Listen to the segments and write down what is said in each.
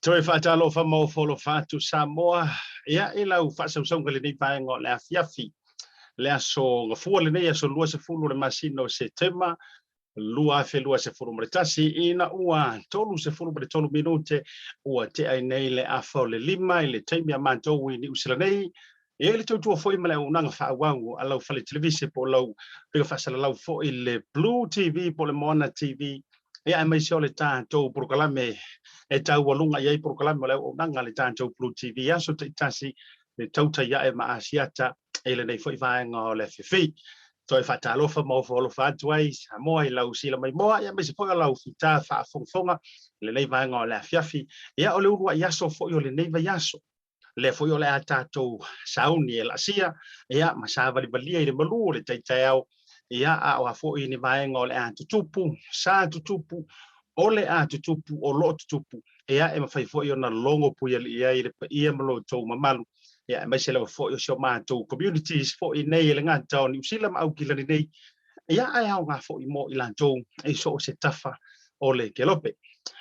Toi fatalo fa mo folo fatu Samoa ia ila u fa song le ni pa ngo le afiafi le aso ngfu le nei aso lua se fulu le masino se tema lua fe lua se fulu mretasi ina ua tolu se fulu pre tolu minute ua te ai nei le afo le lima le taimia manto ni usila nei e le tu foi male unanga fa wangu ala fa le televisi po lau pe fa sala lau fo le BLU TV po le Mona TV ia mai se le tanto proclame e tau walunga ia proclame le unanga le tanto BLU TV aso te tasi le TAUTAI e ma ASIATA e le nei foi va ngo le fifi toi fa talo fa mo fo fa tuai mo i lau sila mai mo ia mai se foi lau fita fa fonga le nei va ngo le fiafi ia o le urua iaso fo le nei va iaso le foi o le atato sauni el asia ia masava li balia ile malu le taitao ia a o fo ini vai ngo le atutupu sa tutupu o le atutupu o lo tutupu ia e mafai fo na longo pu ia ile ia malo to mamalu ia mai se le fo yo ma to communities fo nei le ngata ni usila ma au kila nei ia ai au nga fo mo ila to e so se tafa o le kelope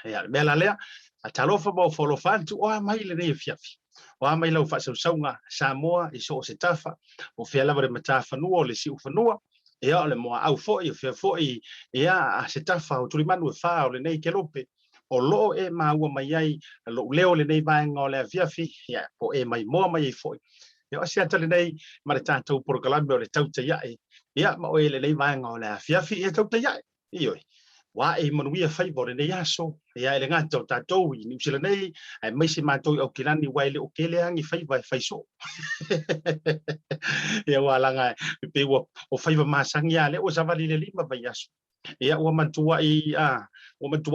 ia me la lea a talofa mo fo lo fantu o mai le nei fiafi o mai lau fa saunga Samoa i so se tafa o fe lava le matafa no le si ufanua e ole mo au fo i fe fo i ia se tafa o tulimanu fa o le nei kelope o lo e ma ua mai ai lo leo le nei vai ngole fiafi ia po e mai mo mai fo ia ASIATA le nei ma le tatou proclame o le TAUTAI ia ma o le nei vai ngole fiafi e TAUTAI ioi wa e manuia favor nei aso ia le ngata tatou i ni sila nei ai mai se matou o kilani wai le o kele angi faiva faiso ia wala nga pe o faiva masangi ale o savali le lima vai aso ia o matua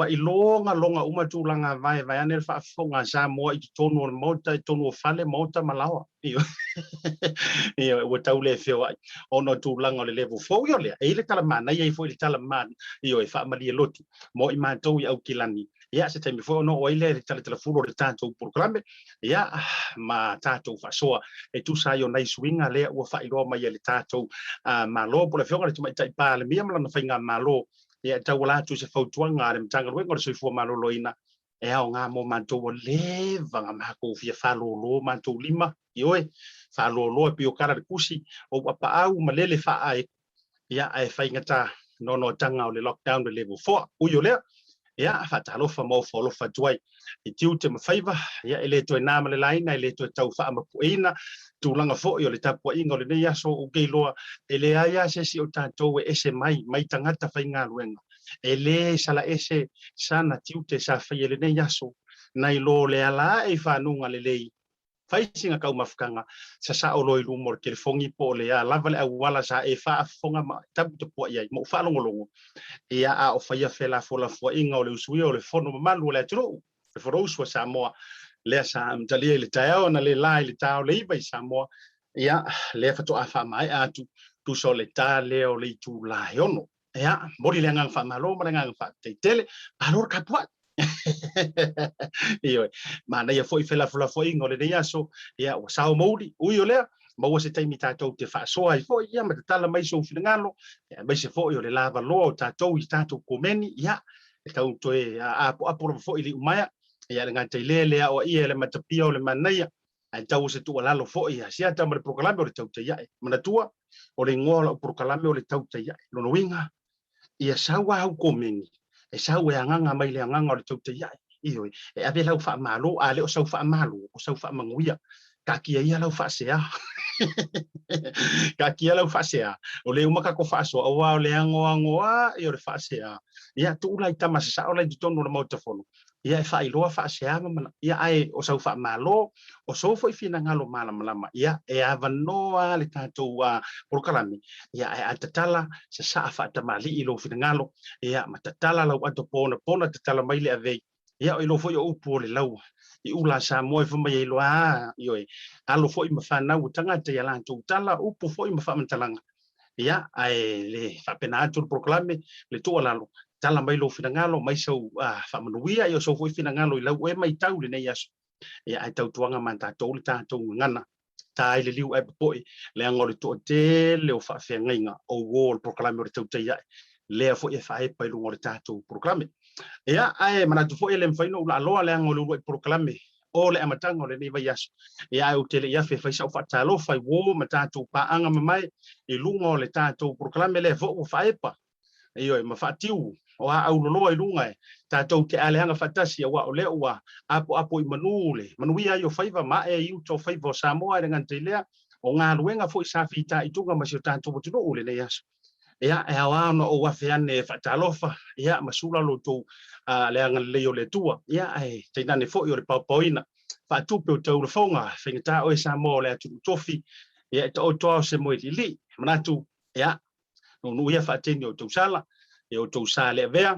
i longa uma tu langa vai ane fa fonga Samoa i tonu mota i tonu fale mota malawa ia o tau le feo ai ono tu langa le level 4 yo le e le tala mana ia foi le tala man io e fa mali lotu mo i matou i au kilani ia se temi fo no o ile tala fulo le tanto proclame ia ma tatou fa soa e tu sa yo nai swinga le o fa ilo mai le tatou malo po le feo le tu mai tai pa le mia mala na fainga malo ia tau la tu se fautuanga le mtanga wenga le soifua maloloina e ao ngā mo mantou le vanga mako fia falolo mantou lima ioe falolo e pio kara le kusi o apa au malele fa ai ia ai faingata no tanga o le lockdown le level 4 uyo le ia fatalofa mo folofa tuai i tiu te mafaiva ia ele to na male laina ele to tau fa mapuina tulanga fo yo le tapu ingo le ia so o geiloa ele aya se si o tatou e ese mai tangata fainga luenga ele sala ese sana tiu te sa fa ele nei aso nai lo le ala e fa nunga le lei fai singa kau mafkanga sa o loi lumo ke fongi po le a lava le wala sa e fa fonga tapu te po ia mo fa longo ia a o faia fela fola fo inga o le usui o le fono malu le tro le foro usua Samoa le sa mtalia le tao na le lai le tao le iba i Samoa ia le fato a fa mai a tu so le ta le o le tu la yono ia mori le ngang fa malo ma ngang fa te tele alor kapua io ma na ia foi fela fola fo inga o le ia so ia o sao mori uio le ma o se taimi tatou te fa so ai fo ia ma tala mai so finangalo mai se fo io le lava lo tatou i tatou komeni ia e tau toe a fo ili umaya ia le ngata ile o ia le matapia o le manaia ai tau se tu lalo fo ia ASIATA ma le proklame o le tau te ia mana tua o le ngola o proklame o le tau te ia no winga ia sawa au komeni e sawa nganga mai le nganga o le tau te ia io e ave lau fa malo a le o sau fa malo o sau fa manguia ka kia ia lau fa sea ka kia lau fa sea o le umaka ko fa so o le angoa i o le fa sea ia tu lai tama sa o le tonu le motofono ia e fa iloa fa sea ma ia ai o sau fa malo o so foi fina ngalo malama ia e avanoa le tatou proklami ia e atatala sa fa tamali i lo fina ngalo ia matatala lau ato pona tatala mai le ave ia o lo foi o upo le lau i ula sa moi fo mai lo io alo foi ma fa na utanga te ala tu tala upo foi ma fa mantalanga ia ai le fa pena tu proklame le tu ala tala mai lo finangalo mai so fa manuia io so foi finangalo i lau e mai tau le nei aso ia ai tau tuanga manta tau le tatou ngana tai le liu ai poi le angole to te le o fa fenga o wall proklame o tau te ia le fo e fa e pai lo le tatou proklame ia ai mana tu fo ele mfaino la loa le angolo lo proklame o le amatanga o le nei yas ia o tele ia fe fa sa fa talo fa wo mata tu pa anga mai i lunga o le tatou proklame le fo fa epa io ma fa tiu o au lo i lunga tatou te ale anga fatasi wa o le wa apo i manuia io faiva ma e iu to faiva Samoa le ngantelea o nga luenga fo sa fita i tunga ma se tatou tu o le nei yas ia e awa no o wafiane fatalofa ia masula lo to le anga le o le tua ia ai te nane fo i o le paupoina fa tupe o tau le fonga fingata o Samoa le tu tofi ia to se mo li manatu ia no ia fa teni o to sala e o to sale vea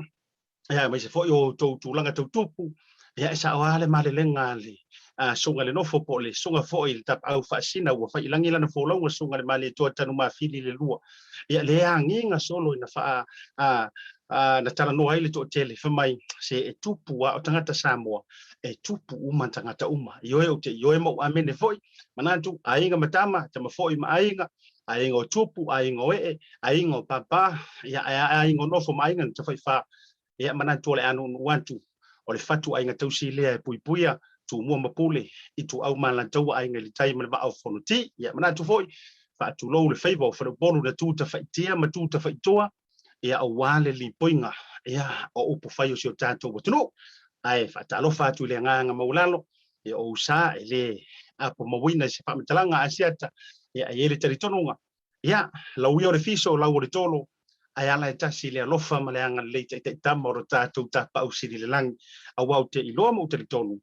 ia mai se fo o to langa to tupu ia sa wale male lenga le sunga le no fo pole sunga fo il tap au fa sina o fa ilangi lana fo longa sunga le male to tanu ma fili le lua ia le anginga solo ina fa na tala no ai le to tele fa mai se e tupu o tangata Samoa e tupu uma tangata uma ioe mo amene foi manatu ainga matama tama foi ma ainga o tupu ainga o ainga o papa ia ainga no fo mainga te fai fa ia manatu le anu wantu o le fatu ainga tausi le puipuia tu mua mapule i tu au mala tau ainga le tai ma au fonoti ia manatu foi fa tu lo le favor for the bolu na tu ta faitia ma tu ta faitoa ia o wale li poinga ia o upo fai o sio tatou watuno ai fa talo fa tu le nganga maulalo ia o sa ele apo mawina se fa mtalanga ASIATA ia ele teritonunga ia la uio le fiso la le tolo ai ala e tasi le alofa ma le anga le te tamoro tatou ta pa usiri le lang a wau te iloa mo teritonu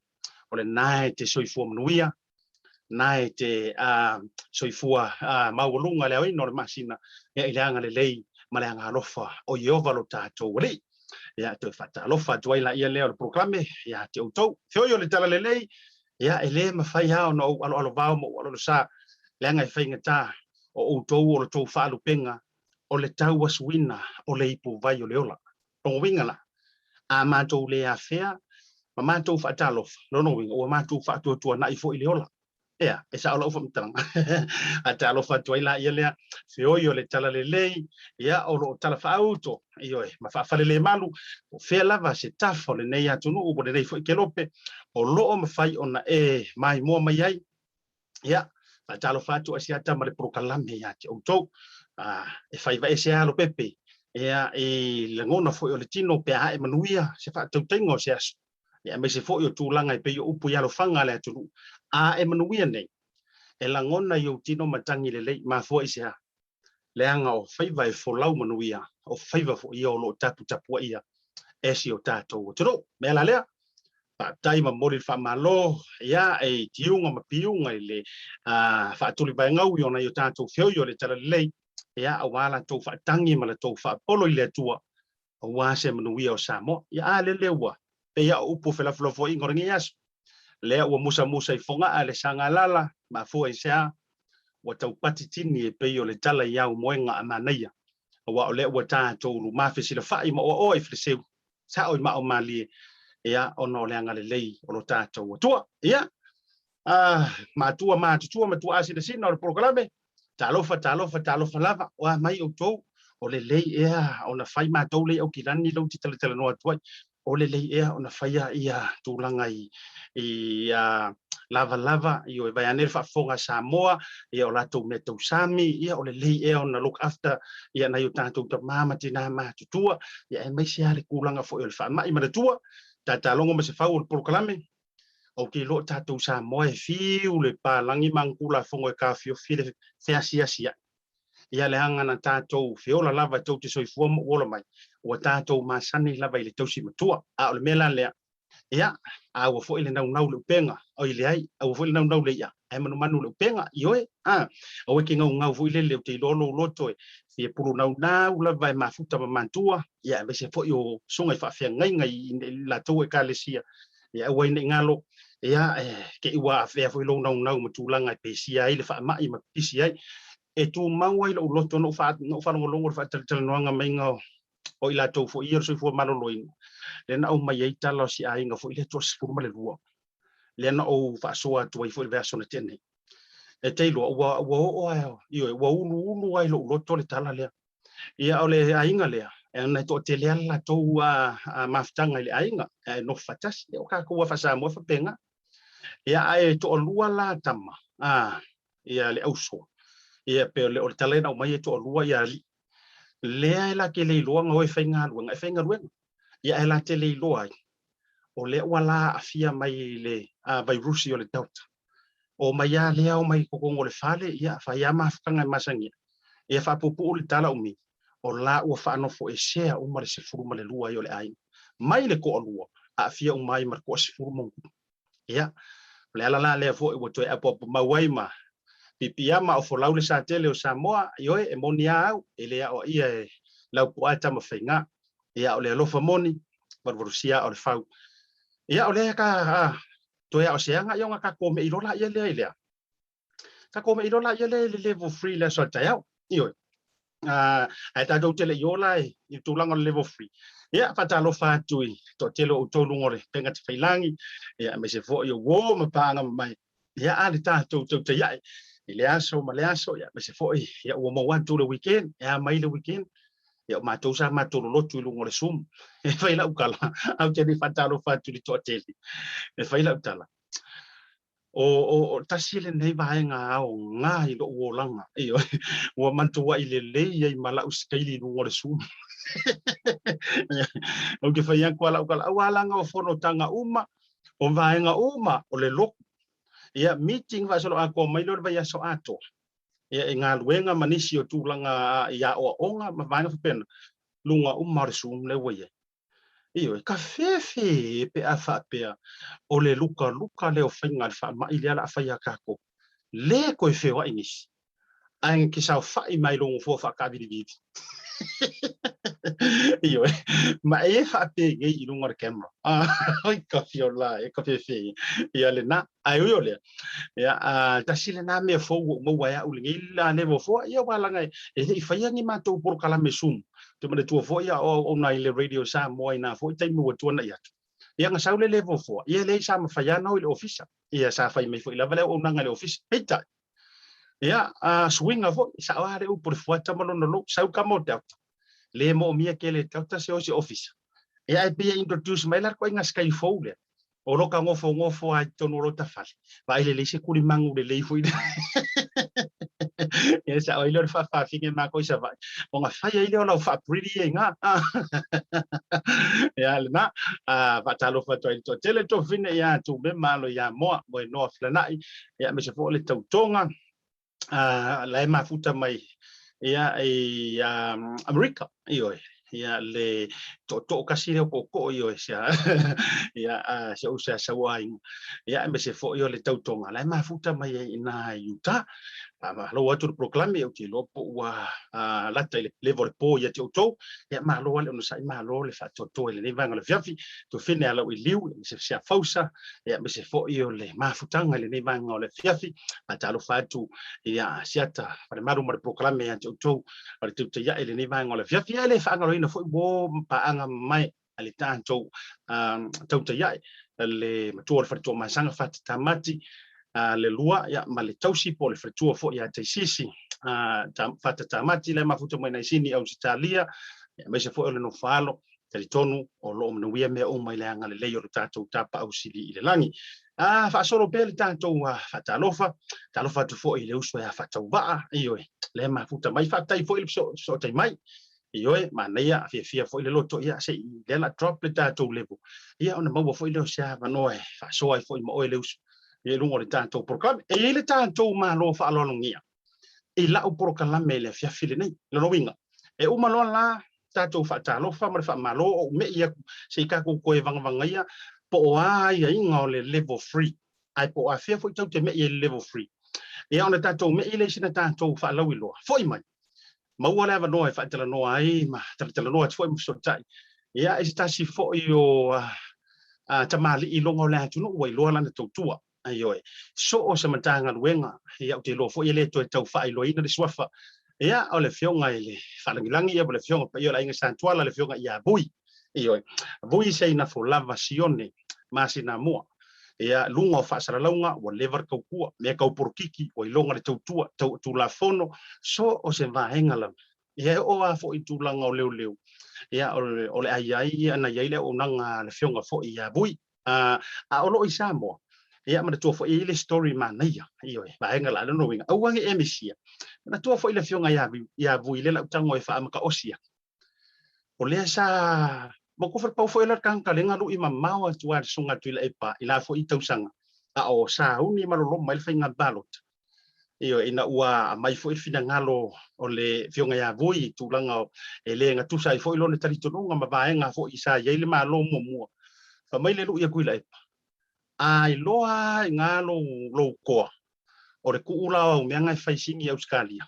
o le nae te soifua manuia nae te soifua maulunga le oino le masina ia ile anga le lei ma le anga alofa o Iova lo tatou le ia te fata alofa tuaila ia leo le proklame ia te autou feo le tala le lei ia ele mafai hao no alo vao mo alo sa le anga i whaingata o autou o le tou whaalu penga o le tau asuina o le ipu vai o le ola tongo wingala a mātou le a whea ma mātou whaatalofa lono winga o mātou whaatuatua na i fo i le ola ia e sa lo fam tang a talo fa toila ia le feo yo le tala le lei ia o lo tala fa auto io ma fa le malu o fe lava se tafo le nei atu no o le nei fo ke lope o lo ma fai ona mai mo mai ai ia fa talo fa tu ASIATA ma le prokalame ia te o to e fai va ese alo pepe ia le ngona fo o le tino pe a e manuia se fa tu tengo se as ia me se fo yo tu langa pe yo upu ya lo fanga le atu a e manuia nei e langona yo tino matangi le lei ma fo isia le anga o faiva e folau manuia o faiva fo ia o lo tapu ia e si o tato tro me la lea pa tai ma mori fa malo ia e tiunga ma piunga le fa tuli ba ngau yo na yo tato fio yo le tala lei ia awala to fa tangi ma le to fa polo ile tua o wa se manuia o samo ia le lewa pe ia upu fela flo ingorngi as le o musa i fonga ale sanga lala ma fo e sea wa tau patitini e pe yo le tala ia o moenga amanaia wa o le wa tato lu ma fe sila fai ma o e friseu sa o ma o mali ia ono le anga le lei o lo tato o tua ia ma tua ma tua asi de sino o programa talofa lava wa mai o to o le lei ia ona fai ma to le o kilani lo titala no tua o le lei ia ona fai ia tulanga i lava io e vai anel fa fonga Samoa ia o lato meto sami ia o le lei ia ona look after ia na yo tanto ta mama tina ma tutua ia e mai sia le kulanga fo el fa mai ma tua ta longo me se fa o proclame o ke lo tatou Samoa e fiu le palangi mangkula fongo e ka fio file fe asia ia le anga na tatou fiola lava tau te soifua mo ola mai o tatou masani lava i le tausi matua a o le mela lea ia a o fo ile nau le penga o ile ai o fo ile nau le ia e manu le penga ioe o ke ngau fo ile le te lolo loto e fi puru nau lava e mafuta ma mantua ia me se fo yo songa fa fe ngai la to e kalesia ia o ine ngalo ia ke iwa fe fo lo nau matulanga pe sia ile fa mai ma pisi ai e tu mangwa lo loto no fa ngolo fa tel no nga menga o ila to fo ir so fo maloloin le na o mai ai tala si ai nga fo ile to sfuru male lua le na o fa so atu i fo verso na tene e te lo o io wa ulu ai lo loto le tala le ia o le ainga le e na to te le ala to maftanga le ainga e no fatas o ka ko fa sa mo fa penga ia ai to lua la tama ia le auso ia pe le o tala na mai to lua ia le la ke le lo nga e fenga ruenga ia ela te le loai o le wala afia mai le virusi o le delta o mai ya le o mai ko ngo le fale ia fa ya mafanga masangi ia fa pupu le tala umi o la o fa no fo e share o mare se furu male lua yo le ai mai le ko lua afia o mai mar ko se furu mo ia le ala le fo o to e pop mawai ma pipiama o fo laule sa tele o Samoa yo e monia e le o ia la po ata ma fenga ia o le lofa moni barbarusia o le fau ia o le ka to ia o seanga yo ka ko me irola ia le ka ko me irola ia le level free le so ta io ai ta do tele yola i tu langa level free ia fa ta lo fa tu to tele o to lungore penga te failangi ia me se fo yo wo ma panga mai ia ali ta to te ia le aso ia me se fo ia o mo want to the weekend ia mai le weekend ia ma to sa ma to lo tu lungore sum e fai la ukala au te ni fa ta lo fa tu to tele e fai la utala o tasile nei vaenga o nga i lo langa io o mantua i le i mala uskaili no o sum o ke fai ko ala langa o fono tanga uma o vaenga uma o le lok ia meeting va solo ako mai lo vai so ato ia nga luenga manisi o tulanga ia o onga ma vaenga pen lunga uma o sum le we io ka fefe pe afa pe o le luka le o finga fa ma ile ala fa ya kako le ko fe wa inis an ki sa fa i mai long fo fa ka bi io ma e fa pe ge i lunga camera oi ka fiola e ka fefe ia le na ai yo le ya ta sile na me fo mo wa ya ulingi la ne fo ia wala ngai e fa ya ni ma to por kala mesum te me tu fo ia o na ile radio sa mo ina fo tai mo tu na ya ia nga saule level 4 ia le sa mafaiana o le officer ia sa fai mai foi lava le o nanga le officer pita ia swinga fo sa wale u por fuata malono lo sa ka mo le mo mia ke le tauta se o se officer ia e be introduce mai lar ko inga sky fole o lo ka ngofo ai tono lo tafal va ile se kuli mangu le foi ia sa o ile fa finge ma ko sa vai o nga fai ile o la fa pretty nga ia le na va talo fa to tele to fine ia tu be malo ia mo no flanai ia me se fo le tautonga la mafuta mai ia America io ia le to kasi le ko io sia ia se usa sa wai ia me se fo io le tautonga la mafuta mai ina Utah lo atu proclame o ti lo wa la tele level po ia to ia ma lo le no sai ma lo le fa to le vanga le fiafi to fine ala wi liu se fausa ia me se fo io le mafutanga le vanga le fiafi ata lo fatu ia ASIATA para maru mo proclame ia to le tu ia le vanga le fiafi le fa ngalo ina fo bo pa anga mai ali tanto tau ia le matua fa to masanga fa tamati le lua ya male tausi po le fretua fo ya te sisi fata tamati le mafuta mai nei sini au Italia ya me se fo le no falo te tonu o lo no wia me o mai le anga le le o tatou tapa au sili i le langi fa solo bel tatou fata lofa tu fo i le uso ya fata wa io le mafuta mai fata i fo il so tai mai io ma nei ya fia fo le loto ya se le la drop le tatou level ia ona mau fo le sia va no fa so ai fo i mo le uso e lungo le tanto proclame e le tanto ma lo fa lo ngia e la o proclame le fia file nei le winga e o malo la tanto fa ta lo fa ma lo o me ia se ka ko e vanga ia po ai inga le level 3 ai po a fia foi te me e level 3 e ona tanto me ile sina tanto fa lo ilo foi mai ma wala va no e fa tela no ai ma tela no foi mo so tai ia e sta si fo io tamali i longo la tu no wai lo la to tua aioi so o se matanga luenga ia o te lo fo ile to tau fa ilo ina le swafa ia o le fionga ile falangilangi ia o le fionga pa ia la inga santuala le fionga ia Vui Seigafolava Sione Masinamua ia lunga o fa saralaunga o lever kaukua me kau porkiki o ilonga le tautua tu la fono so o se vaenga la ia o a fo i tulanga o leu ia o le ai ana ia le o nanga le fionga fo ia Vui a o lo i Samoa ia ma to fo ile story man ia va enga la no winga au wangi emisia na to fo ile fionga ia Vui le la tango e fa ka osia o le sa mo ko fa fo ile kan ka lenga lu i mamau tu ar sunga tu ile pa ila fo i tausanga a o sa uni ma lo mai fa nga balot ina ua mai fo i fina ngalo o le fionga ia Vui tu langa e le nga tu sai fo ilo ne tali tonga ma va enga fo i sa ia ile ma lo mo fa mai le lu ia ku ile ai loa ngalo lo ko o re kuula o me ngai fai singi Australia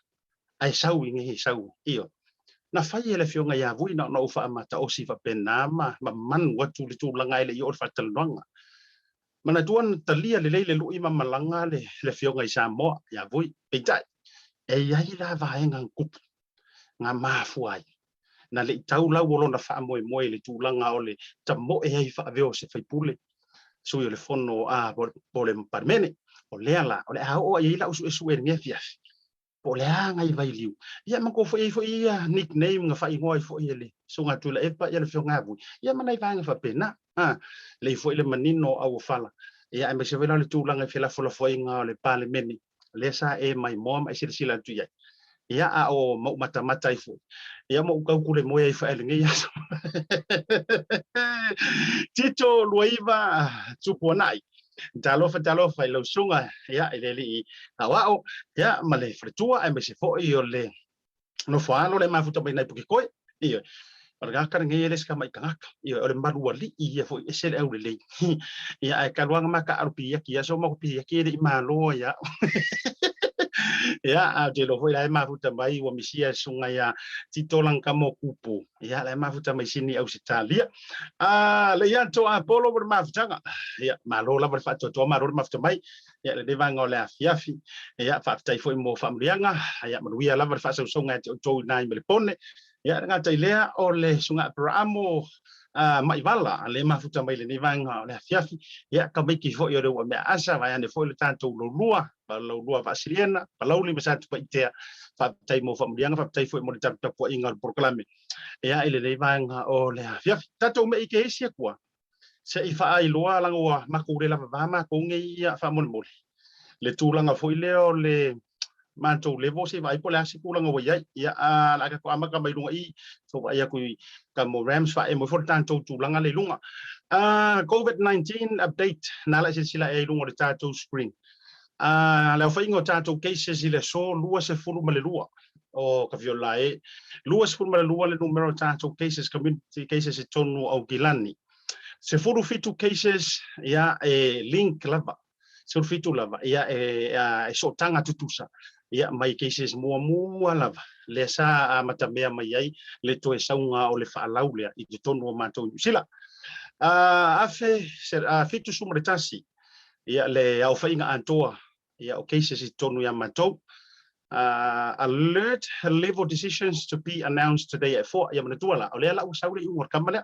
ai sau ngi sau na fai ele fionga ia Vui na no fa mata o sifa penama ma man watu le tu langa ile yo fa talonga mana tuan talia le lu ima malanga le fionga i Samoa ia Vui pita e ia la va ngang kup nga mafu ai na le tau la wo na fa mo le tu langa o le tamo e ai fa veo se fai pule so le fono po le parmene o le ala o le o ai la usu nge fia po le ngai vai liu ia ma ko foi nickname nga fai ngoi foi ele so nga tu le pa ia le fionga Vui ia manai vanga fa pena le foi le manino au fala ia me se vela le tu langa fela fola foi nga le parmene le sa e mai mom ai sila tu ia o mata i foi ia mo ka ku le mo ai fa ele ngai tito luiva tuponai talofa lo sunga ia ile awao ia male fretua e me se fo i le no falo le mafuta mai nai puki koi ia Orga ka ngai le ska mai kangaka ia o le maruali ia fo esele au le ia e kalwanga maka arupia kia so mo pia kia i malo ia ia a te lo foi la mafuta mai wa misia sunga ia titolang kamo kupu ia la mafuta mai sini au Italia le ia to apolo por mafuta ia malo la por fato to maro mafuta mai ia le vanga le afiafi ia fa tai foi mo famlianga ia manuia la por fato sunga to nai me pone ia nga tai lea o le sunga pramo mai wala le mafuta mai le ni vanga le fiafi ia ka mai ki fo yo o me asa vai ane fo le tanto lo lua pa lo lua va siriena pa lo li mesat pa itea fa tai mo fa mrianga fa tai fo mo tap tap po inga proclame ia ile le vanga o le fiafi tato me ike sia kwa se I fa ai loa langa wa makure la va ma ko ngi ia fa mo le tulanga fo ile o le manto le vo se vai po la se kulanga wa ia la ka ama ka mai lunga I so ia ku ka mo rams fa e mo for tanto tulanga le lunga COVID-19 update na la sila e lunga de tato screen la fa ingo tato cases ile so lua se fulu male lua o ka viola e lua se fulu male lua le numero tato cases community cases e tonu au gilani se fulu fitu cases ia e link lava se fulu fitu lava ia e so tanga tutusa ia mai cases mua lava le sa matamea mai ai le to e saunga o le faalau le I te tonu o matou sila afe fitu sumare tasi ia le au fainga antoa ia o cases I tonu ia matou alert level decisions to be announced today at 4 ia manatua la o le la usaure I ngor kamale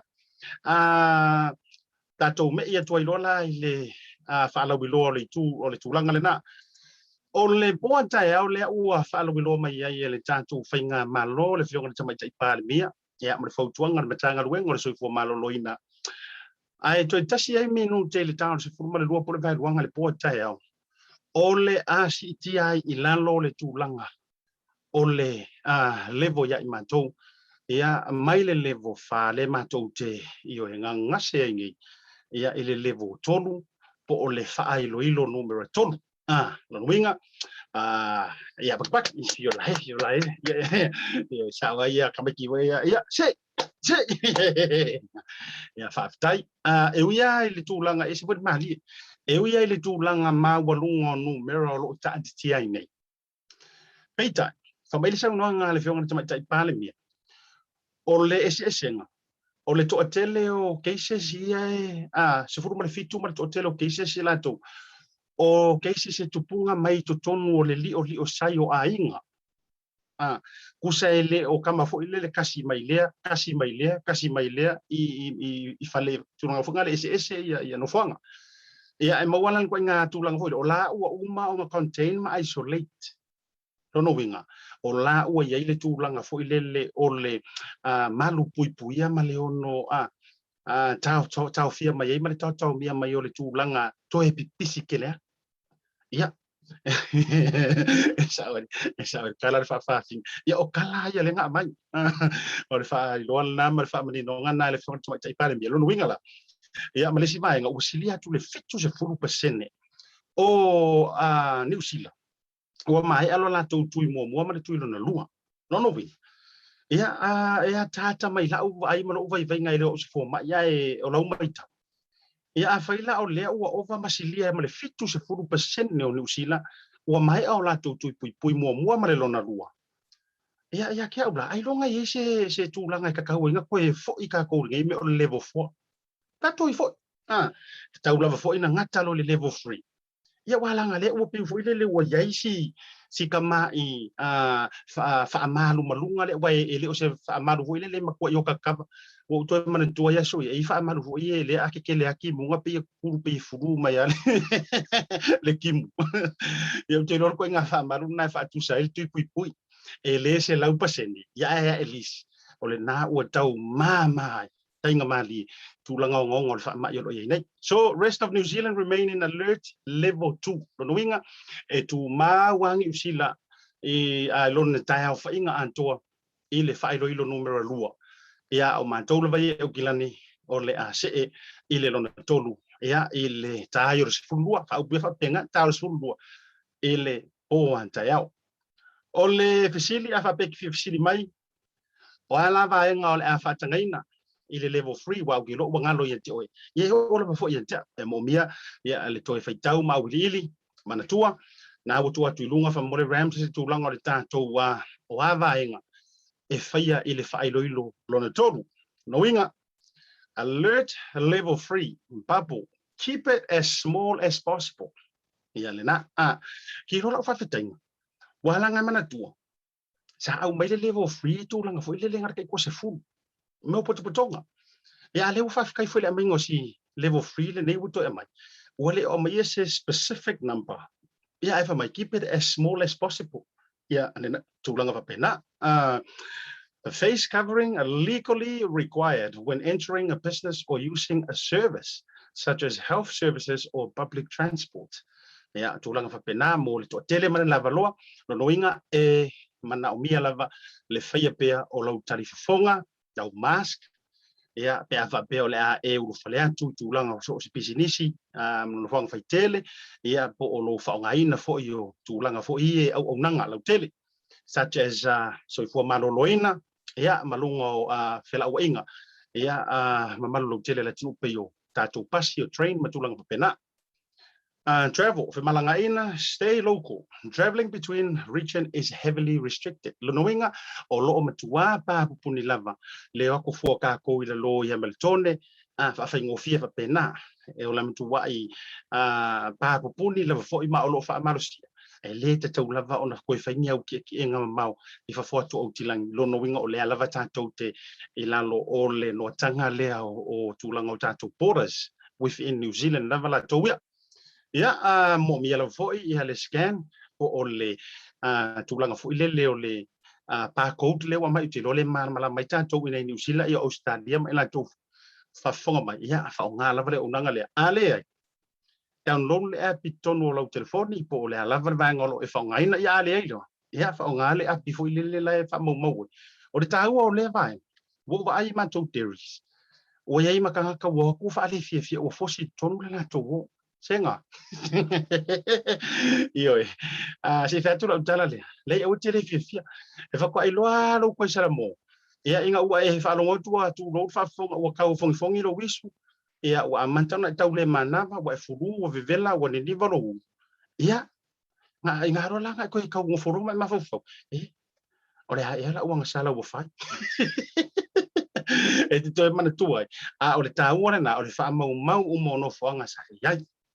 tatou me ia tuai lola I le faalau bilo le tu o le tulanga le na o le poa tai au le ua faalau bilo mai ai le tatou fainga malo le fionga le tamai tai pale mia ia mo le fautuanga le matanga luenga le soifo malo loina ai toi tasi ai minu te le tau se furuma le lua po le vai luanga le poa tai au o le ASIATA I lalo le tūlanga o le level ia I mātou ia mai le level fa le mātou te I o he ngase ingi ia I le level tolu po o le wha ilo numero tolu lanuinga ia bakbak yo lai ia sawa ia kamaki ia se ia whaftai e uia I le tūlanga e se pwede mahali e uia I le tūlanga mawalunga numero lo ta ati ai nei peita whamaile sa unoanga le whionga tamai tai pale mia o le esenga o le toatele o cases ia se furu male fitu male toatele o cases I lato o cases e tupunga mai to tonu o le li o sai o ainga kusa ele o kama fo ile le kasi mai lea I fale tunanga funga le ese ia no fanga ia e mawalan ko nga tulang fo o la uma o contain ma isolate no winga o la ua ia ile tulanga fo ile o le malu puipuia ma le ono tau fia mai ma le tau mia mai o le tulanga to e pipisi kele ia Sawan kala fa fafing ia o kala ia le nga mai o le fa lo na ma fa mani no nga le fa tai pale mi lo winga la ia ma le si mai nga usilia tu le fitu se fulu pesene o New Zealand o mai alo la tu mo ma le tu lo na lua no wi ia tata mai la u ai ma no vai ngai le o se fo ma ia e o lo mai ta ia faila o le ua ova masilia ma le fitu se fulu pesene o New Zealand ua mai au la tu pui mo ma le lona lua ia ke au la ai longa ia se tūlanga ka kau inga koe fo I ka kau ngai me o level 4 tato I fo tau lava fo ina ngata lo le level 3 ia wala nga le ua pin fo ile ua yaisi si kama I fa amalu malunga le wai ele o se fa amalu fo ile le makua yo ka kava o to mana tua ya so I fa amalu fo ile le ake ke le aki munga pe kuru pe furu mai ale le kimu ia te lor ko nga fa amalu na fa tu sa il tu pui ele se lau paseni ia elis o le na ua tau mama tainga mali tulanga ngong fa ma yo nei so rest of New Zealand remain in alert level 2 no winga e tu ma wangi usila a lon tai fa inga antoa ile fa ilo numero lua ia o mantou vai o kilani o le ase ile lon tolu ia ile tai o se fulua fa u fa penga tai o se fulua ile o antaiao o le fasili a fa pe fasili mai o ala va nga o le a fa tangaina ile level 3 wa gilo ngalo ye te oi ye o le fo ye te mo mia ya le toi faitau ma ulili manatua na o tua tu lunga fa more rams tu langa le tato wa o ava inga e faia ile fa ilo lona toru no winga alert level 3 bubble keep it as small as possible ya le na ki ro fa faitenga wala nga manatua sa au mai le level 3 tu langa fo ile le ngar kai ko se fu meu potonga Ia le fa kai foi le amingo si level 3 le nei uto e mai. Wale o mai se specific number. Ia e mai keep it as small as possible. Ia ane tulanga fa pena. A face covering are legally required when entering a business or using a service such as health services or public transport. Ya tulanga fa pena mo le to tele mana lava loa no noinga e mana o mia lava le faia pea o lau talifonga au mask ya pe ava pe o le a e uru fale atu tulanga so si pisinisi no fang fai tele ya po o lo fa ngaina fo yo tulanga fo i au nanga lau tele such as so for maloloina ya malungo fela wainga ya mamalo tele la tu pe yo tatu pasio train matulanga fa pena. Travel for Malangaina, stay local. Traveling between region is heavily restricted. Lonoinga o loo matua pa pupuni lava. Leo ko fuaka ko ila lo ya meltone fa ngofia fa pena. E o la matua I pa pupuni lava fo ima o lo fa malusia. E le te tau lava ona ko fa ngia o ki enga mau I fa foto o tilang lonoinga o le lava tatou te ilalo o le no tanga le o tulanga o tatou borders within New Zealand lava la toia. Ya mo mi ala foi I le scan o le tulanga foi le o le pa code le wa mai te lo le mala mai tanto I New Zealand I Australia mai la to fa fonga mai ya fa ngala vale unanga le ale download le app tono lo telefoni po le ala va ngolo e fa ngaina ya ale ilo ya fa ngale app foi le la fa mo o le tau o le vai wo va ai ma to theories o ye ma ka wo ku fa le fie o fosi tono le la to senga io si fa tu la tala le o tele fia e fa ko ai lo ko sala mo ia inga ua e fa longo tu lo fa fonga o ka fongi lo wisu ia o amantana tau le manava wa furu o vivela o ni valo ia nga inga ro la ko ka ngo furu ma fo o le ia la o sala o fa e te to mana tu ai o le taua na o le fa mau mo no fo nga sa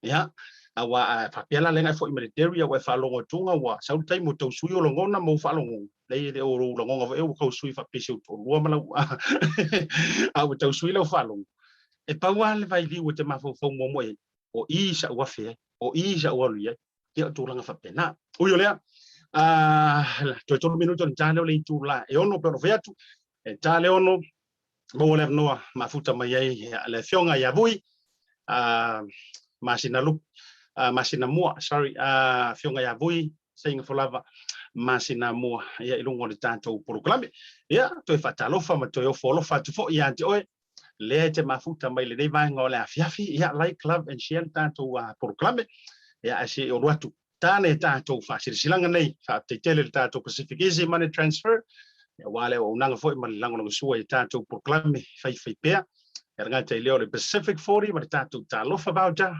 ya awa papiala lenga fo military wa fa longo tunga wa sa utai mo tau sui o longo na mo fa longo le o longo e o ko sui fa pese o lua mala a tau sui lo fa longo e pa wa le vai li o te mafo fo mo mo o isa wa fe o isa wa lu ye ke to langa fa pena o yo le to minuto ntale o le tula e ono pero fe atu e tale ono mo le no mafuta mai le fionga ya vui Masinamua, sorry, Afioga ya Vui Seigafolava Masinamua, ia ilungo le tātou proklame. Ia, toi whatalofa ma toi o folofa tu fo ia te oe, le te mafuta mai le nei vaenga o le afiafi, ia like, love and share tātou proklame. Ia, ase o ruatu, tāne tātou whasirilanga nei, whateitele le tātou Pacific Easy Money Transfer, ia wale o unanga fo I malilango na sua I tātou proklame, fai pea. Eranga te leo le Pacific 40 ma tātou tālofa voucher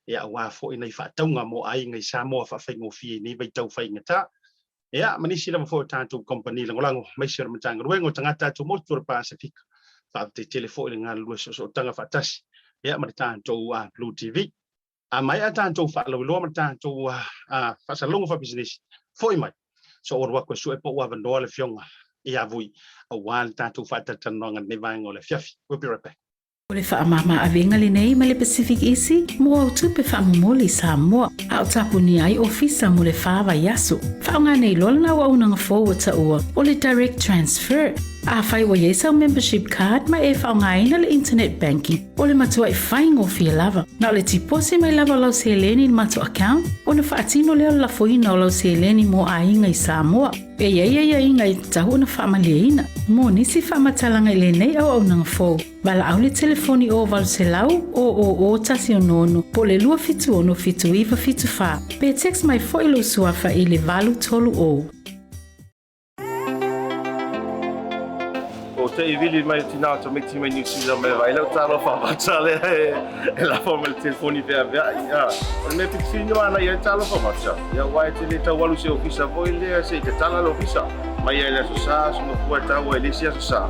ia wa fo I nei whataunga mo ai ngai Samoa whawhaingo fie ni vai tau whaingata ia manisi lava fo tātou company langolango mai sira matanga ruengo tangata tātou motu ra Pacific te telefo I ngā lua so tanga whatasi ia ma tātou BLU TV mai a tātou whaalawilua ma tātou whasalongo wha business fo I mai so orwa ko sue po wa vandoa le fionga ia vui a wal tātou whatatanonga ne vaenga o le fiafi. We'll be right back. O le whaamama avenga le nei ma le Pacific Easy, mo au tupe whaamumoli Samoa, a o tapuni ai ofisa mo le whaava yaso. Whaonga nei lola na waunanga forward ta ua, o le direct transfer. A whai wa yesa membership card ma e whaonga ina le internet banking, o le matua I whaingo fia lava. Na o le tipose mai lava lau se leni ni mato account, o na whaatino leo la foina o lau se leni mo a inga I Samoa. E ia inga I tahu na whaamalia mo nisi whaamatalanga le nei au nanga fo. Bala au le telefoni o valu se lau o tasi o nono po le lua fitu ono fitu iwa fitu wha. Pe text mai fo ilo suafa I le valu tolu o. O te I vili mai tina to meti mai New Zealand mai vai lau talo fa matale e la forma le telefoni vea ya. O me pitino ana ia talo fa matsa. Ya wai te le tawalu se ofisa voi le se te tala lo ofisa. Mai ia le so no fua tawa le sia so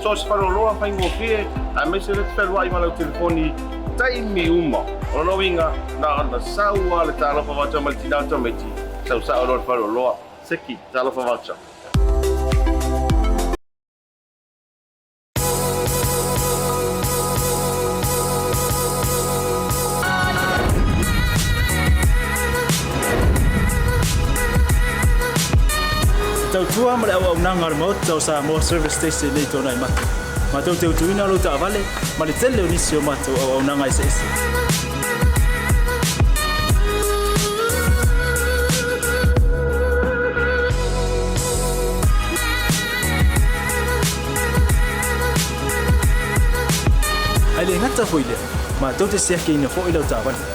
so se faro loa fai ngofie a me se le telo ai malau telefoni taimi uma o no winga na anda saua le talo fa matsa mal tina to meti. Sa o lo faro loa seki talo fa matsa. tautua ma le au nanga le mot tau sa mo service station nei tona i matu. Ma tau te utuina lo ta vale ma le tele o nisi o matu au nanga ese ese. Ai le ngata foi le ma tau te sia ke ina fo i lo ta vale.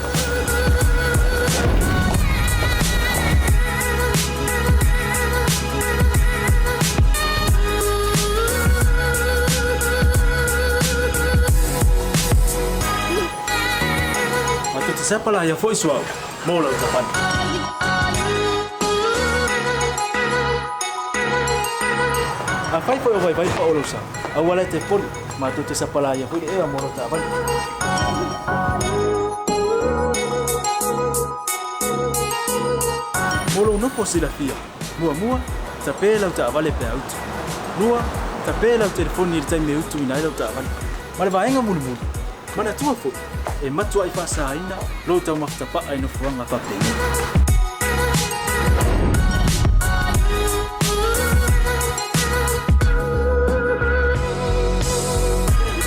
Siapa lah yang foi suau mau lau tapan. Afai foi vai pa olosa. Awala te pon ma tu te siapa lah yang foi e mau lau tapan. Molo no posila fia. Mua tape lau ta vale pe auto. Lua tape lau telefoni il time auto ina lau tapan. Male vaenga mulu. Mana tua fo e matua I fasa ina lo tau maftapa ai no fuanga pape.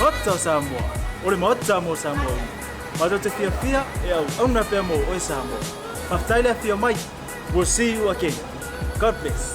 Ota Samoa, ore mota mo Samoa. Mato te fia e au na pe mo o Samoa. Maftaila fia mai. We'll see you again. God bless.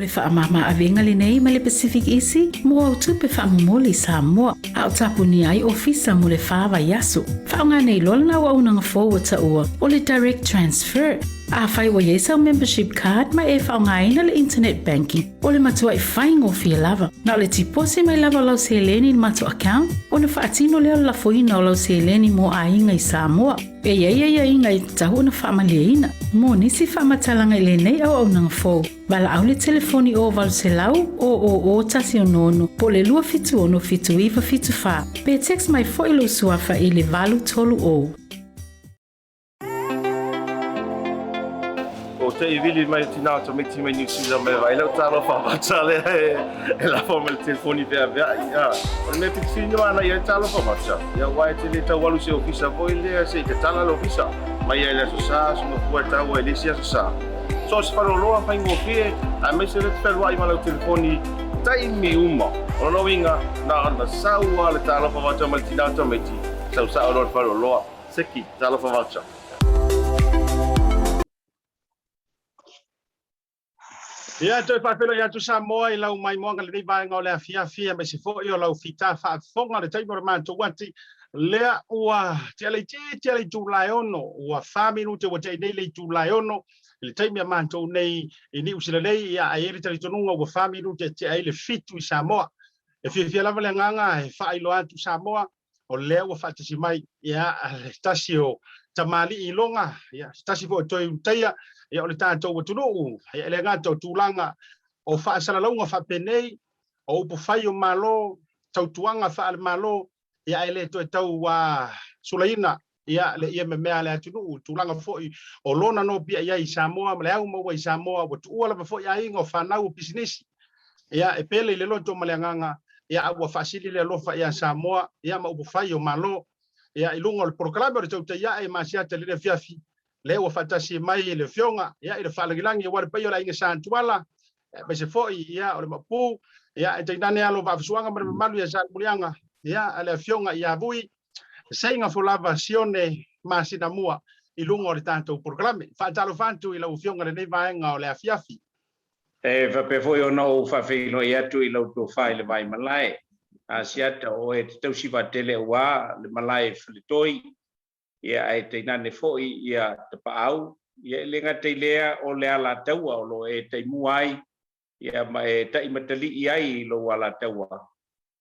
Le whaamama awenga le nei ma le Pacific Isi mo au tupe whaamumoli Samoa au tapuni ai ofisa mo le whaava yaso. Whaonga nei lolna wa unanga forward ta ua o le direct transfer. A whai wa yesa membership card ma e whaonga ina le internet banking o le matua I whaingo fia lava. Na le tipose mai lava lau se leni matua account o le whaatino leo la foina o lau se leni mo a inga I Samoa. E ia inga I tahu na whaamalia mo nisi whaamatalanga I le nei au nanga fo. Wala au le telefoni o walu se lau o tasi o nono po le lua fitu ono fitu iwa fitu wha. Pe text mai fo ilo suafa I le valu tolu o. O te I vili mai tina to me tima New Zealand me vai lau talo fa batale e la forma le telefoni pe avea ya o me pitino ana ia talo fa batsa ya wai te le ta walu se ofisa voi le se te tala lo ofisa mai ia le so no puerta o ele sia so so se faro loa fa ingo fie a me se le pelo ai mala telefoni tai mi uma o no vinga na anda saua le talo fa batsa mal tina to me ti sa o lo faro loa seki talo fa batsa. Ia toi papelo ia tu Samoa I lau mai moanga le nei vaenga o le afia me se fo I o lau fita fa fonga le taimo manto wati lea ua te ale tu laiono ua 5 minute ua te nei le tu laiono le taimo manto nei ni usile nei ia aere tali tonunga ua 5 minute te ai le fitu I Samoa e fia lava le nganga e fa ilo atu Samoa o lea ua fatasi mai ia tasi o tamali I longa ia tasi fo toi utaia ia o le tātou watunu ia le ngata o tūlanga o whaasaralaunga whapenei o upo whai o malo tautuanga whaale malo ia ele to e tau wa sulaina ia le ia me mea le atunu tūlanga foi o lona no pia ia I Samoa le au maua I Samoa wa tuua lava foi ai ngo whanau pisinisi ia e pele le loto maleanganga ia awa whaasili le lofa ia Samoa ia ma upo whai o malo ia ilunga o le proklame o le tauta ia e masiata le fiafi le ua fatasi mai le fionga ia I le whalangilangi wa le paio la inga santuala me se foi ia o le mapu ia e tainane alo wafisuanga ma le malu ia santulianga ia le fionga ia Vui Seigafolava Sione Masinamua I lunga o le tātou proklame whaatalo whantu I lau fionga le nei vaenga o le afiafi. E whape foi o nau whawhino I atu I lau tō whai le vai malai ASIATA o e te tausiwa tele ua le malai whalitoi ia ai te nane foi ia te paau ia lenga te lea o le ala taua o lo e te muai ia mai te imatali ai lo ala taua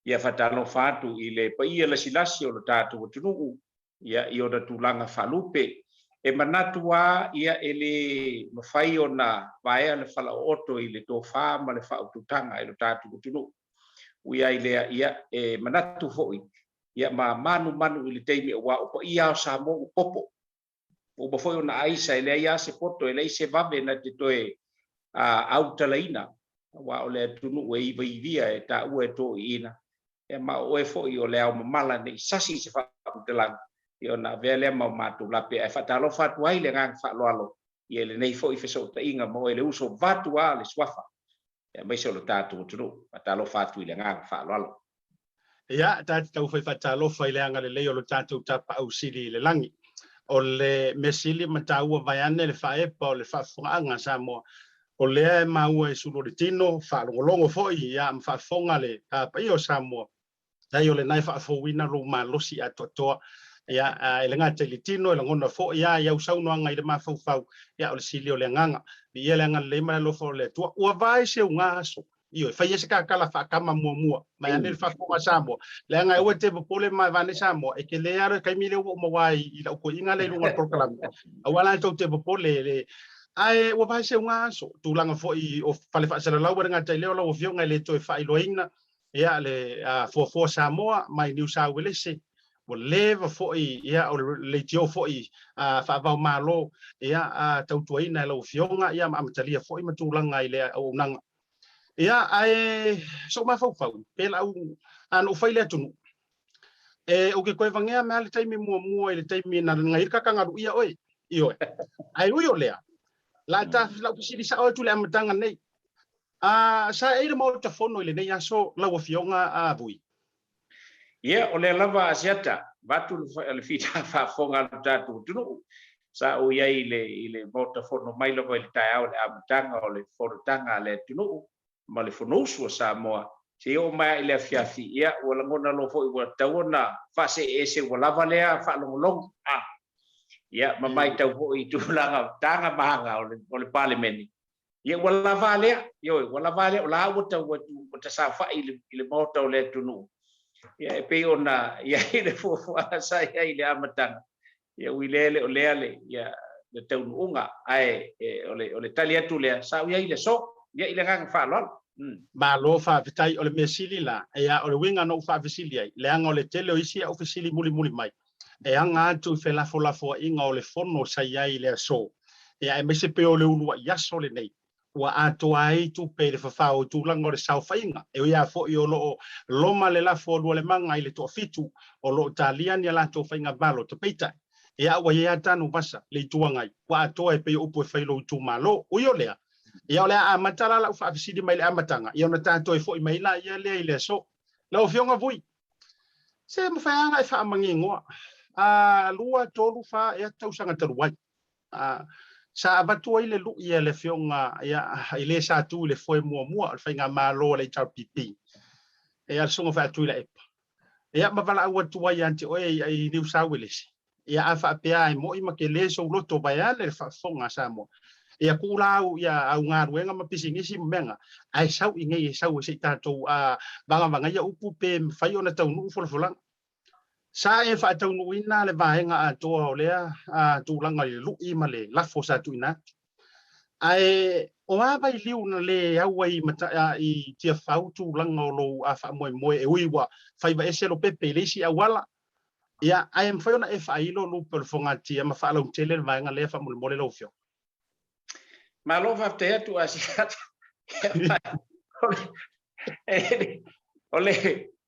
ia fatalo fatu I le pa ia la silasi o lo tatu tunu ia I o da tulanga falupe manatua ia ele mafai ona vaea le fala oto i le tofa ma le faututanga i lo tatu tunu uia ile ia manatu foi ia manu i le teimi wa o ia sa mo popo o foi ona aisa ile ia se poto ile se vave na te toe autalaina wa ole tunu e via ta ue to ina ma o foi o le au mala nei sasi se faututanga io na vele ma matu lape e fatalo fatu ai le ngang fa loalo ie le nei foi feso ta inga mo le uso vatu ale swafa e mai so lo tatu tru fatalo fatu le ngang fa loalo ia tau fai fatalo fai le anga le leo lo tatu tapa au sili le langi o le mesili mataua vai ane le fa epa o le fa fonga samo o le maua e sulo de tino fa longo foi ia fa fonga le pa io samo dai o le nai fa fowina lo malosi atotoa ia ele ngata le tino le ngona fo ia usau no anga ile mafau ia o le silio le nganga ia le ngala le ma lo fo le tua ua vai se unga so io fai ese kala fa kama mua mai ane fa ko sambo le nga o te pole mai vane sambo e ke le ara kai mile o mo wai i la ko inga le lunga program awala to te pole le ai ua vai se unga so tu langa fo i o fale fa sala lawa ngata le o fionga le to fa iloina ia le fo Samoa mai New South Wales o leva foi ia o le tio foi fa va malo ia tautuaina lo fionga ia amatalia foi matulanga ile o nanga ia ai so ma fau pela an faile tunu o ke koe vangea me ale taimi mua ile taimi na ngai ka kanga ia oi io ai uio lea la ta la pisili sa o tu le amatanga nei sa e mo ta fono ile nei aso la fionga vui ia o le lava ASIATA batu le fita fa fonga tatu tunu sa o ia ile mota fono mai lo le tai le amatanga o le fortanga le tunu ma le fono su sa moa se o mai ile fiafi ia o la ngona lo fo i tauna fa se ese o lava le fa long ia ma mai tau fo i tulanga tanga manga o le parliament ia o lava le o la o ta sa fa ile mota o le tunu ia pe ona ia ile fo sa ia ile amatanga ia wilele o leale ia le taununga ai o le talia tu le sa ia ile so ia ile ngang fa lol ma lo fa vitai o le mesili la ia o le winga no fa visili ai le anga o le tele o isi o visili muli mai e anga tu fe la fo inga o le fono sa ia ile so ia e mese pe o le ulu ia so le nei wa ato ai tu pe le fa o tu lango le sau fainga e ia fo i o lo ma le la fo le manga ile to fitu o lo italian ia la to fainga balo to peita ia wa ia tanu basa le tuangai wa ato e pe o po failo tu malo o yo lea ia le amatala la fa visidi mai le amatanga ia na tanto e fo i mai la ia le ile so la o fionga vui se mo fa anga fa mangingo lua tolu fa e tau sanga taruai sa batu ile lu ia le fionga ia ile sa tu le foi mua fainga malo le tau pipi e al songo fa tu ile epa ia ma vala au tu ai anti o ai New South Wales ia afa pe ai mo i makele so loto baya le fa fonga sa mo ia kulau ia au ngaruenga ma pisingisi menga ai sau inge sau se tato banga ia upu pe fai ona tau nu folang sa e fa tau nu ina le vaenga a to o le tu langa le lu i male la fosa tu ina ai o ava i liu na le au ai mata i tia fau tu langa lo a fa mo e uiwa fai va ese lo pepe le si awala ia ai em fai ona e fa ilo lu per fonga tia ma fa lo tele le vaenga le fa mo le lo fio ma lo fa te tu ASIATA ole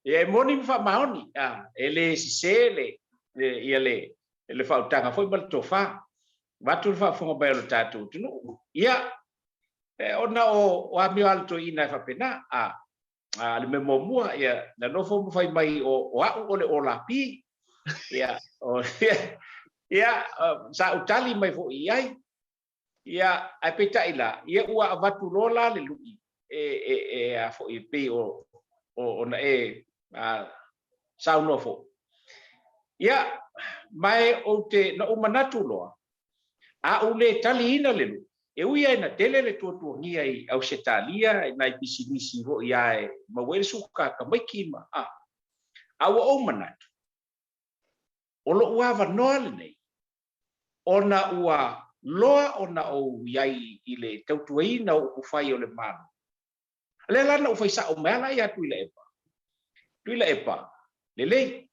e moni fa maoni ele sele ia le fa tanga foi mal tofa batu fa fonga belo tatu tunu ia ona o ami alto ina fa pena le memomua ia na no fo fai mai o le olapi ia ia sa utali mai fo iai ia apeta ila ia ua avatu lola le lui a fo i pe o na sa no fo ia mai o te na o manatu loa a o le tali ina le lu e uia na tele le tu ngia i au setalia na pisinisi ho ia ma wel suka ka mai kima a o manatu o lo ua va no le nei ona ua loa ona o yai ile tautuai na o fai o le mano le lana o fai sa o mela ia tuile epa le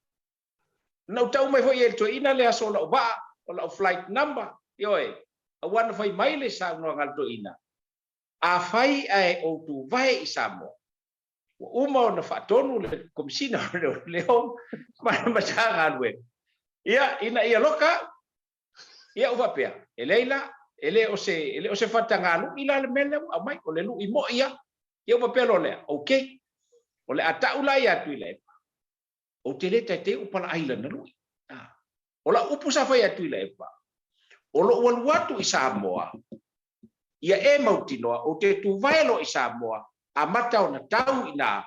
na tau mai foi e to ina le aso la ba o la flight number yoe a wan fai mai le sa no ngal to ina a fai ai o tu vai samo uma na fa tonu le komsina le hom ma changa we ia ina ia loka ia uva pea ele o se fatangalu ila le mele a mai o le lu i mo ia uva pea lo le okay o le ataula ia tu ile o te le te o pala island lu o la upu sa fai atu ile epa o lo waluatu i Samoa ia e mautinoa o te tu vaelo i Samoa a mata o na tau ina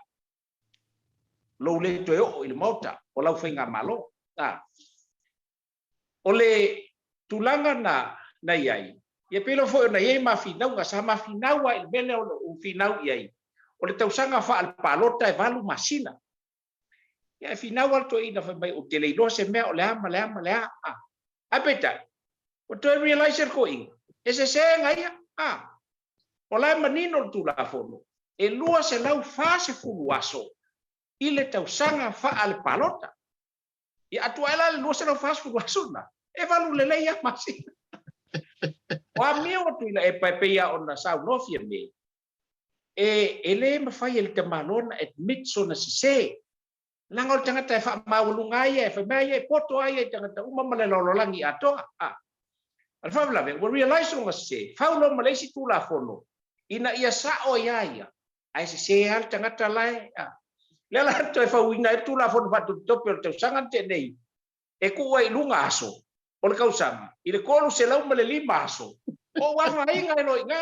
lo le to o il mota o la fenga malo o le tulanga na iai ia pelo fo na iai mafinau nga sa mafinau il bele o finau iai o le tausanga fa al palota e valu masina ia finau al to ina fa mai o te le do se me o le ama a peta o to realize ko in ese se ngai o la manino tu la fono e lua se lau fa se fuluaso ile tausanga fa al palota ia atuela le lua se lau fa se fuluaso na e valu le ia masina wa mi o tu e pepeia ona sa no fie me e ele ma fai el tamalona admit so na se langol tangata fa maulunga ia fa mai e poto ai tangata uma male lololangi ato al fa la we realize ngo se fa lo malesi tu la fono ina ia sa o ia ai se al tangata lai le la to fa wina tu la fono fa tu topel te sangan te nei e ku wai lunga aso o le kausanga i le kolu se lau male lima aso o wa fa inga lo inga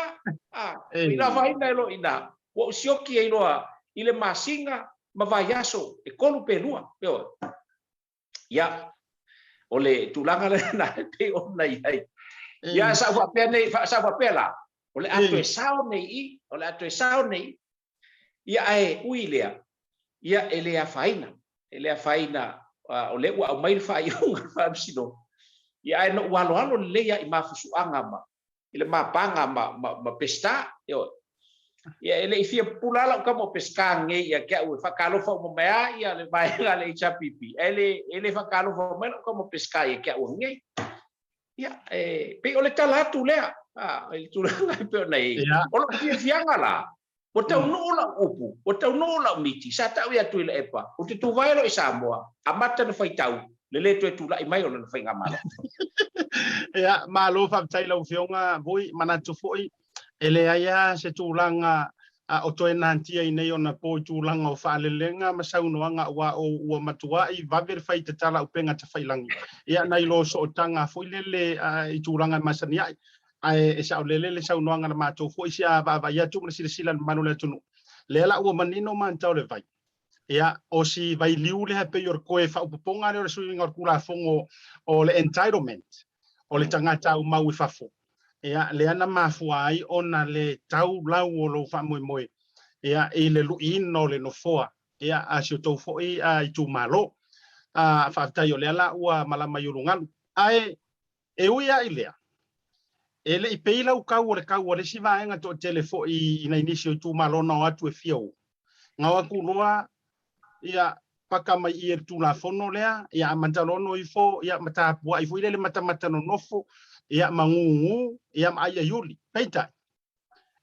ina fa inga lo ina o sioki e loa i le masinga ma vai aso e kolu pelua peo ya o le tulanga le na te o na ai ya sa wa pe nei sa wa pela o le ato e sao nei o le ato e sao nei ya ai uilea ya elea faina o le wa mai fa iunga fa sino ya no walo le ya i mafusuanga ma ile mapanga ma pesta yo ya ele ifia pulala kamo pesca nge ya ke u fa kalo fa mo mea ya le vai le chapipi ele fa kalo fa mo kamo pesca ya ke u nge ya pe ole tala tu le il tu pe nei o lo fianga la o te no la upu o te no la miti sa ta ya tu le epa o te tu vai lo i Samoa amata no fai tau le to tu la i mai o no fai ngamala ya malo fa tai lo fionga voi mana tu foi ele aya se tulanga o to nanti ai nei ona po tulanga o fa lelenga ma saunoanga wa matua i va ver fai te tala upenga te failangi ia nai lo so tanga foi lele i tulanga masania ai sa lele saunoanga na mato foi sia va ia tu sila manula tunu lela o manino man tau le vai ia o si vai liu le pe yor koe fa uponga le suinga kula fongo o le entitlement o le tangata u mau fafo ia le ana mafuai ona le tau lau o lo fa moi ia e le luino le no foa ia a si to foi a tu malo fa ta yo le ala ua malama yulungal ai e uia ilea ele i peila u kau le si vaenga to telefo i na inisio tu malo no atu e fio ngawa ku loa ia paka mai i tu la fono lea ia mantalono i fo ia mata bua i fo ile mata no nofo ia mangungu ia ai yuli peita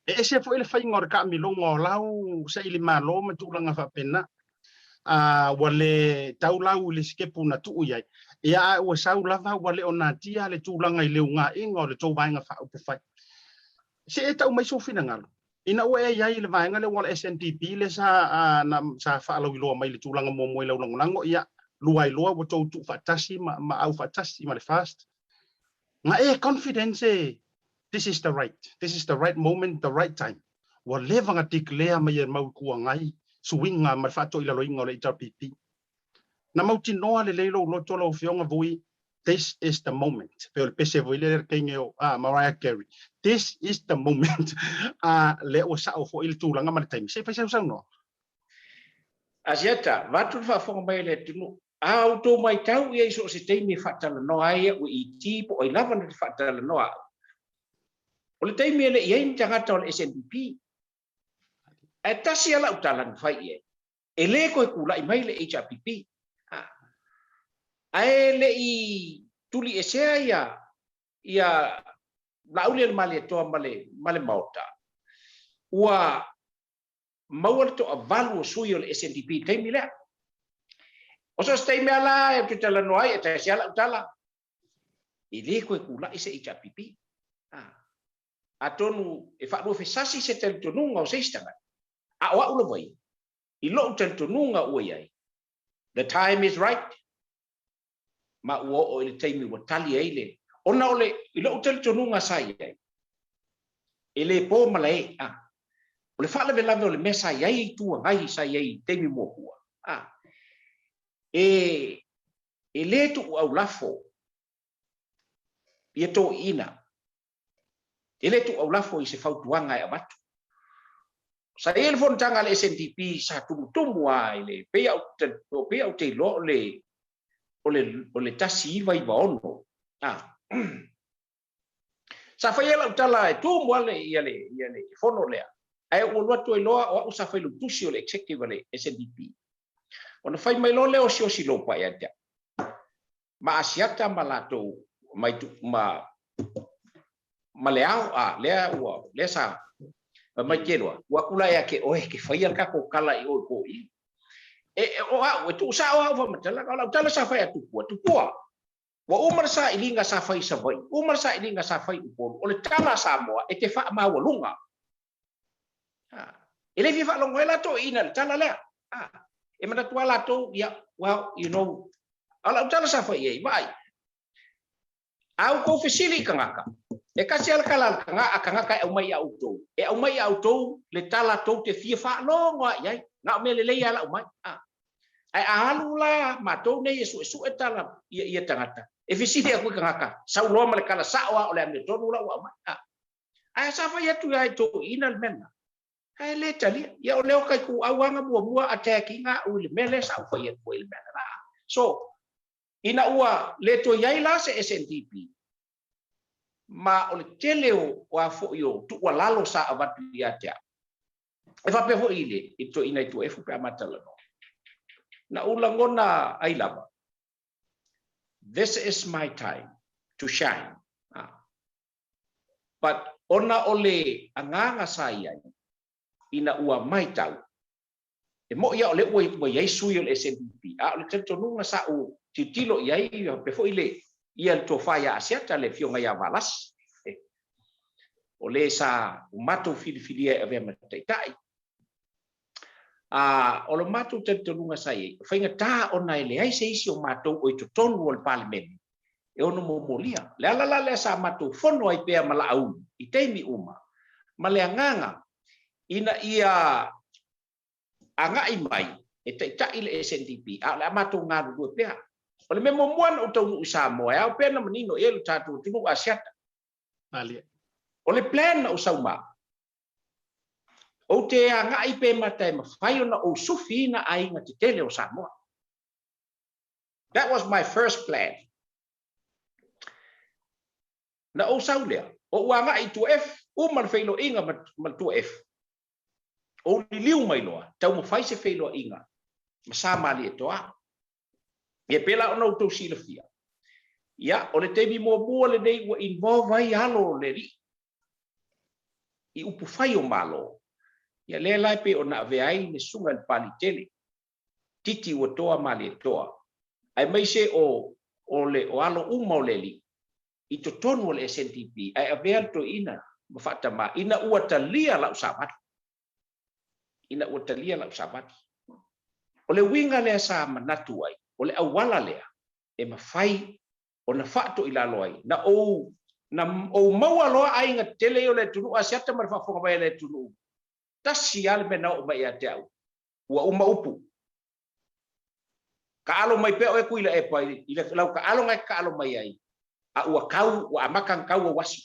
ese foi le fai ngor ka mi longo lau sa ile malo matulanga fa pena wale taulau le skepu na tu ia ia o sau lava wale ona tia le tulanga ile unga ingo le to vainga fa upe fai se eta o mai so fina ngalo ina o e ia ile vainga le wal SNDP le sa na sa fa lo ilo mai le tulanga mo mo le longo ia luai loa wo to tu fatasi ma au fatasi ma le fast nga e confidence this is the right moment the right time wa levanga declare mai mau kuangai suinga ma fato ila loinga le TPP na mau tinoa le leilo lo tolo fionga vui this is the moment pe pese voi le kenyo Mariah Carey this is the moment le o sa o fo il tulanga ma time se fa sa no ASIATA vatu fa fo mai le tunu auto mai tau ia iso se teimi fatala no ai o i ti po i lava na fatala no o le teimi ele ia in tangata o le SNDP e tasi ala utala fai e le ko kula i mai le HRPP ai le i tuli e sea ia laule male to male mauta ua mawal to avalu suyo le SNDP teimi le o so stay me ala e tutala no ai e tasi ala utala i le ko kula i se HRPP atonu e fa do fesasi se tel tonunga o se istanga a wa ulo vai i lo tel tonunga o ai the time is right ma o le taimi wa tali ele ona ole i lo tel tonunga sai ai ele po malai ole fa le vela le mesa ai tu ngai sai ai taimi mo hua e le tu au lafo ia to ina ele tu au lafo i se fautuanga e abatu sa ele fon tanga le SNDP sa tumu ai le pe au te lo le tasi vai vaono sa fa ele utala e tu mo le ia le fono le ai o lo to lo o sa fa lu tusi o le executive le SNDP ona fai mai lo le o si lo pa ia ma ASIATA malato mai tu ma leao le sa mai kelo wa kula ya ke ke fai al ka ko kala i o ko i o tu sa o va matala ka tala sa fai tu wa umar sa ilinga sa fai sa vai umar sa ilinga sa fai po o le tala sa mo e te fa ma walunga ele vi fa longo ela to ina tala le e mana tu ala to ya well you know ala tala sa fai ai vai au ko fisili kangaka e kasi al kala kanga e au mai auto le tala to te fia fa longo ai nga me le ia la mai ai alula ma to ne yesu e tala ia tangata e fisili aku kangaka sa lo ma le kala sa o le ame to la wa mai ai sa fa ya tu ai to inal menna ai le tali ya o le o kai ku awanga bua attacking nga u le mele sa fa ya ko il menna so ina ua le to yai la se SNDP ma o le teleo wa fo yo tu wa lalo sa avatu ia tea e fa pe ho ile ito ina itu e fu pe amatala no na ulangona ai lava this is my time to shine but ona ole anganga saya ina ua mai tau e mo ia ole ua yai sui o le SNDP ole tento nunga sa u titilo yai pe fo ile ia to faya ASIATA le fionga ia valas ole sa mato filifilia e ave matai o lo mato tento nunga sai fainga ta ona ile ai se isi o mato o to tonu o parliament e ono molia le sa mato fono ai pe mala au i teimi uma male anganga ina ia anga i mai e ta ile SNDP le mato ngadu do pe ole me momuan o tau usa mo e au pena menino e lu tatu tunu ASIATA ali ole plan o sauma o te anga i pe mata e mafai ona o sufina ai nga te tele o Samoa that was my first plan na o saulea o anga i tu F o man feilo inga mal tu F o liu mai loa tau mo fai se feilo inga masama li toa e pela ona to silafia ya o le tebi mo le nei wa involve ai alo le ri i upu fai o malo ya le lai pe ona ve ai le sunga le palitele titi o toa mali toa ai mai se o le o alo uma o le li i to tonu le SNDP ai averto ina mafata ma ina uatalia la usabat o le winga le sa manatu ai o le awala lea e mafai o na fato ila loi na o maua loa ai nga tele o le tunu ASIATA ma fa fonga vai le tunu tasi al me na o mai ate au ua uma upu ka alo mai pe o e kuila e pai ile lau ka alo ngai ka alo mai ai a ua kau ua amakan kau o wasi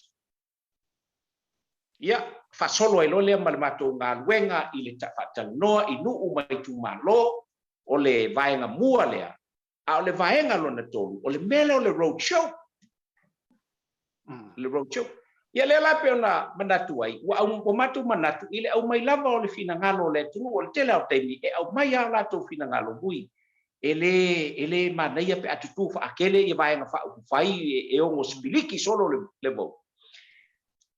ia fa solo ai lo le mal mato nga wenga ile ta fatal no inu mai tu malo o le vai nga mua lea a le vaenga lona tolu o le mele o le road show le road show ia le la pe ona manatu ai wa o matu manatu ile au mai lava o le fina ngalo le tu o le tele au temi e au mai ala to fina ngalo bui ele manaia pe atu fa akele ia vaenga fa fai e o spiliki solo le bo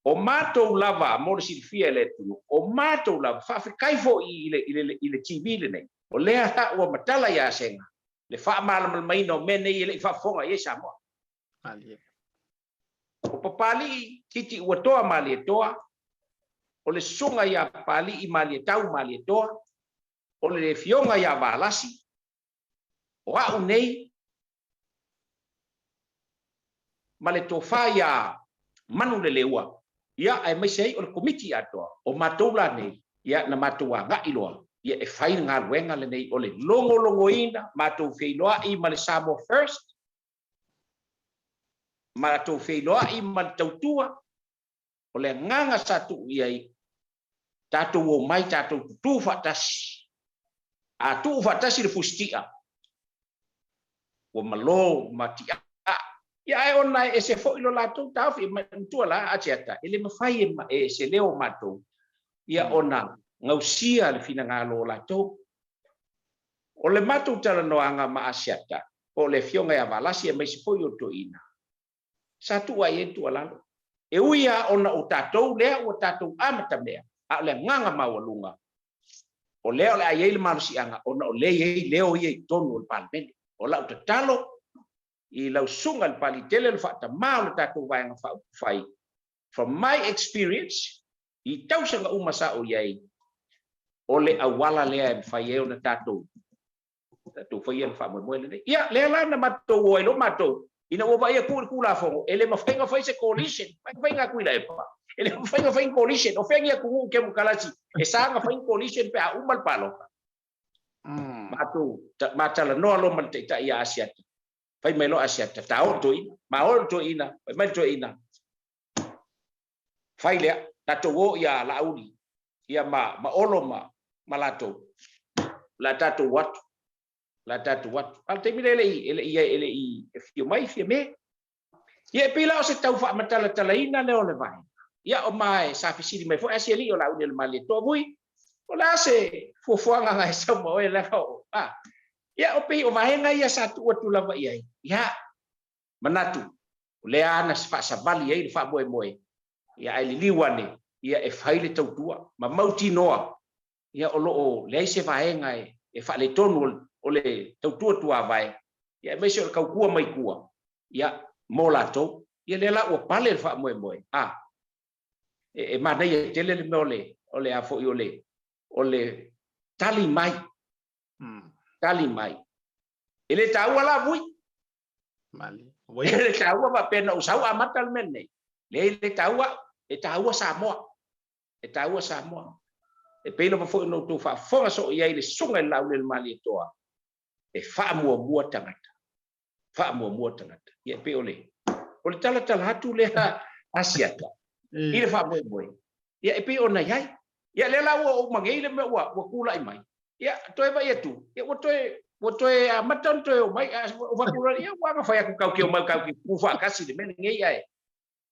o mato lava mo le silfia le tu o mato lava fa kai fo ile TV le nei o le ata o matala ia senga le fa mal mai no mene ile fa fonga ia samo ali o papali titi o toa mali toa o le sunga ia pali i mali tau mali toa o le fionga ia valasi o a nei male tofa ia manu le leua ia ai mai sei o le komiti atoa o matoula nei ia na matua nga iloa ia e fai nga luenga le nei o le longo ina matou feiloa i male samo first matou feiloa i male tautua o le nganga satu ia tatou o mai tatou tu fatasi a tu fatasi le fustia o malo matia ia e ona e se fo ilo latou tau fi tu la ASIATA ele mafai e se leo matou ia ona ngausia le fina ngalo latou o le matou tala noanga ma ASIATA o le fionga ia valasi e mai se fo yo to ina satu ai tu ala e uia ona o tatou le o tatou amata mea a le nganga mawalunga o le ai ele malusianga ona o le ei leo ia tonu o palmen o la talo I lau sunga le pali tele le fata mau le tatou vaenga fai from my experience I tausanga umasa o iai o le awala lea fai e ona tatou fai e fa mo le ia le la na matou o lo matou ina o vai ku la fo ele ma fai se coalition fai nga ku la e pa ele fai coalition o fengia ku ke mo kalachi e sanga fai coalition pe a umal palo matou matala no lo man te ta ia ASIATA fai mai lo ASIATA tao to ina ma o to ina fai mai to ina fai le tatou ia la uni ia ma olo ma lato la tatou wat al te mire ele i fio mai fio me ia pila o se tau fa matala talaina le o le vai ia o mai sa fisiri mai fo asiali o la uni le mali to vui o la se fuanga ngai sa mo e la ko ia o pe o vaenga ia satu o tu lava ia ia manatu le ana fa sabali ia fa moe ia ai liwane ia e faile tau tua ma mauti noa ia o lo le se vaenga e fa le tonu o le tau tua vai ia me se o kau kua mai kua ia molato ia le la o pale fa moe e mana ia tele le mole o le afo o le tali mai ele taua la vui mali ele taua va pena usau amatal menne le taua Samoa e pelo fo no tu fa fo so ia ile sunga la le mali toa e fa mua tangata ia pe ole tala hatu le ASIATA ile fa moi ia e pe ona ia le la o mangeile me wa kula i mai ia toe vai tu ia o toe amatan toe o mai o kula ia wa fa ku kau ki o mai kau ki ku fa kasi de men ngai ai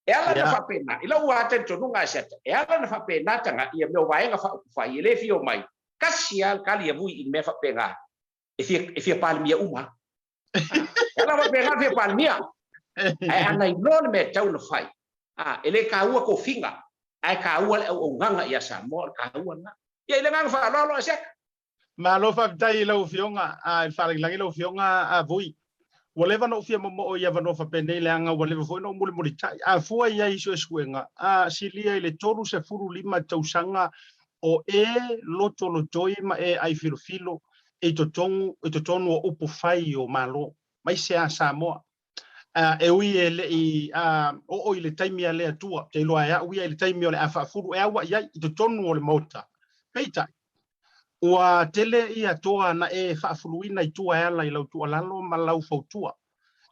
e ala na fa pena ila wa atento nunga ASIATA e ala na fa pena tanga ia me vai nga fa ile fi o mai kasi al kali vui in me fa pena e fi palmia uma ala va pena fi palmia ai ana non me tau no fai ele ka ua ko finga ai ka ua o nganga ia Samoa ka ua na ia ile nganga fa lo ASIATA ma lo fa dai lo fionga a fa langi lo fionga a vui whatever no fia mo ia vano fa pende le anga whatever foi no muli tai a foi ia iso eskuenga a silia ile toru se furu lima tausanga o loto ma ai filo e to tonu o upu fai o malo mai se a Samoa e ui ele i o ile taimi ale atua te loa ia ui ile taimi ole a fa furu e awa ia i to tonu o le mota peita ua tele ia toa na e faafuluina i tua ela i lau tua lalo ma lau fautua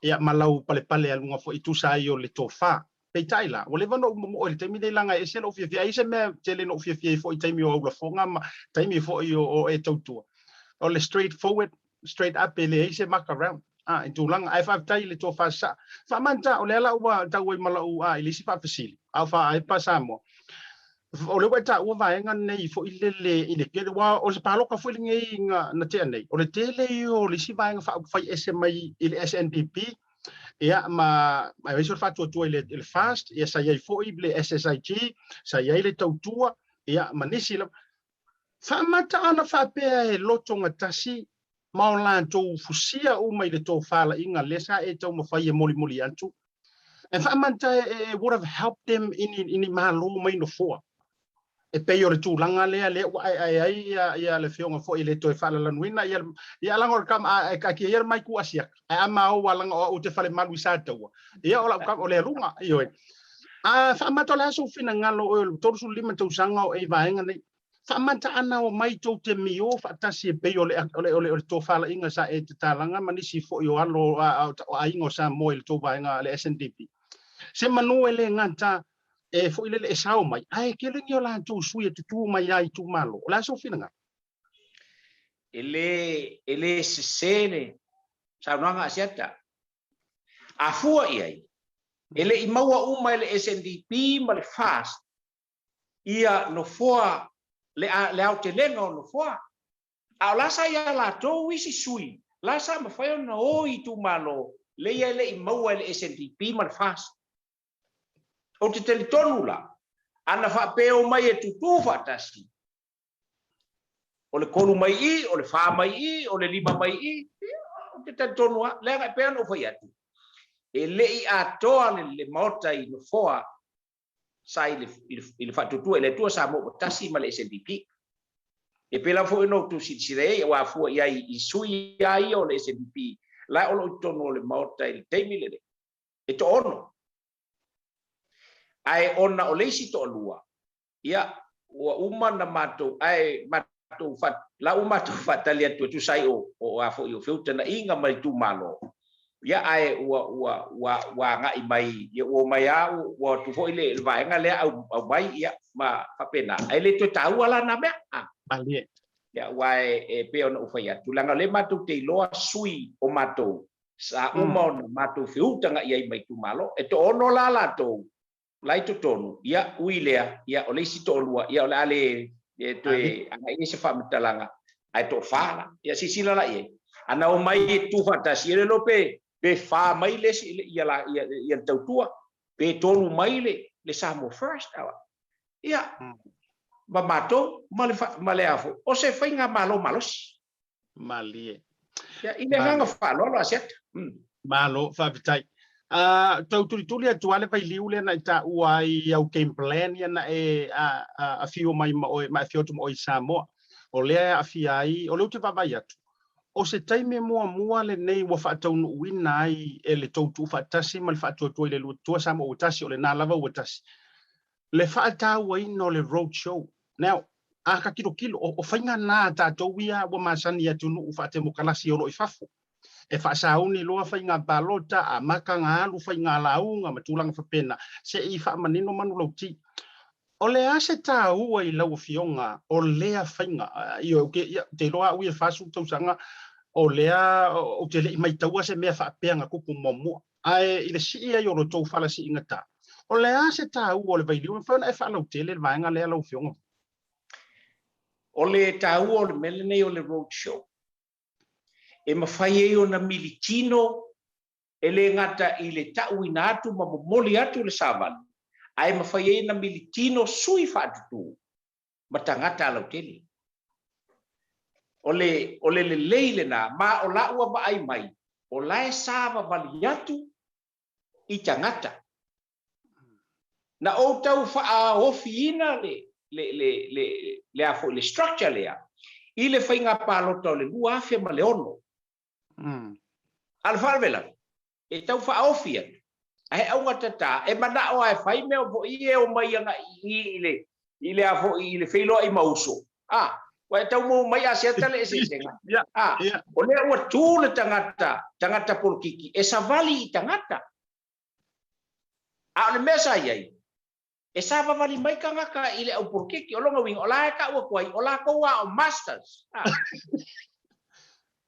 ia ma lau palepale alunga fo i tusa ai o le tofa peitaila o le vano mo le taimi nei langa e selo fia fia ise me tele no fia fia fo i taimi o aula fonga ma taimi fo i o e tautua o le straight forward straight up ele ise maka around itu lang ai fa tai le to fa sa fa manta o le la wa ta we mala u ai le si fa fasili au fa ai pa samo o le wata ua vaenga nei fo ile ke wa o se palo ka fo ngai na te nei o le tele o le si vaenga fa fai SMI ile SNDP ia ma ai so fa tu ile fast ia sa ia fo ile SSIG sa ia ile tautua ia manisi la fa mata ana fa pe e loto ngatasi maula to fusia o mai le to fala inga lesa e to mo fai moli antu and fa mata would have helped them in malo mai no fo e pe o tu langa le ai ia le fionga fo ile to fala la nuina ia langor kam ka ki ia mai ku asia a ma o langa o te fale malu sa to ia o la kam o le runga io fa mata la so fina ngalo o to su lima to sanga o e vaenga nei fa mata ana o mai to te mio fa tasi e pe o le to fala inga sa e te talanga manisi fo yo alo a ingo sa mo il to vaenga le SNDP se manuele nganta e fo ile le sao mai ai ke le la tu sui tu mai ai tu malo la so fina nga ele sene sa nga ASIATA afua ai ele i maua uma ele SNDP ma le fast ia no foa le au te lengo no foa a la sa ia la to wisi sui la sa ma fa na o i tu malo le ia le i maua ele SNDP ma le fast o te telitonu la ana fa peo mai e tutu fa tasi o le kolu mai i o le fa mai i o le lima mai i o te telitonu le ga peo no fa ia tu e le i atoa le mota i no foa sai le fa tutu le tua sa mo tasi ma le SNDP e pela fo no tu sire wa fu ia i sui ai o le SNDP la o lo tono le mota i temi le e to ono ai ona o leisi to lua ia wa uma na mato ai mato fat la uma to fatalia tu sai o afo yo filter na inga mai tu malo ia ai wa nga i mai ia o mai au wa tu foi le vai nga le au mai ia ma fa pena ai le to tau ala na me ali ia wa e pe ona ufai tu langa le mato te loa sui o mato sa uma na mato filter nga ia mai tu malo e to ono la to lai to tonu ia uilea ia o leisi to lua ia o le ale e to e ana i se fa mtalanga ai to fala ia sisila la ia ana o mai tu fata sire lo pe fa mai le ia la ia tautua pe tonu mai le samo first awa ia ba mato male afo o se fainga malos malie ia ile nga fa lo ASIATA malo fa vitai tau tuli atuale vai liule na ta uai au game plan ia na e a fio mai ma fio tu oi Samoa o le afiai o le te vai atu o se taime mua le nei wa fa tau wina ai e le tau tu fa tasi mal fa tu le lu tu Samoa o tasi o le na lava o tasi le fa ta wai no le road show now a ka kilo o fainga na ta to wia wa masani atu no fa te mo kalasi o lo ifafu e fa sauni loa fainga balota a makanga alu fainga launga matulanga fa pena se I fa manino manu lauti o le ase ta ua I lau fionga o lea fainga io ke te loa ui fa su tausanga o lea o te le mai taua se mea fa peanga kupu momo ai ile si ia yo lo tou fala si ingata o le ase ta ua o le vailiu fa na e fa lau tele vaenga lea lau fionga o le ta ua o le melene o le road show e mawhai e o na militino e le ngata I le tauina atu ma momoli atu le savali. Ai mawhai e na militino sui whaatutu ma tangata alau tele. O le leile na ma o laua ma ai mai o lae sava vali atu I tangata. Na o tau wha ofi ina le afo le structure lea. I le whainga pālota o le lua afia ma le ono. Alfalvela e tau fa ofia ai au tata e mana o ai fai me o I o mai nga ile afo ile feilo I mauso wa tau mo mai ASIATA le senga o le o tu le tangata polkiki e savali I tangata a le mesa ai e sava vali mai kanga ka ile o polkiki o longa wing o la ka o kwai o la ko wa o masters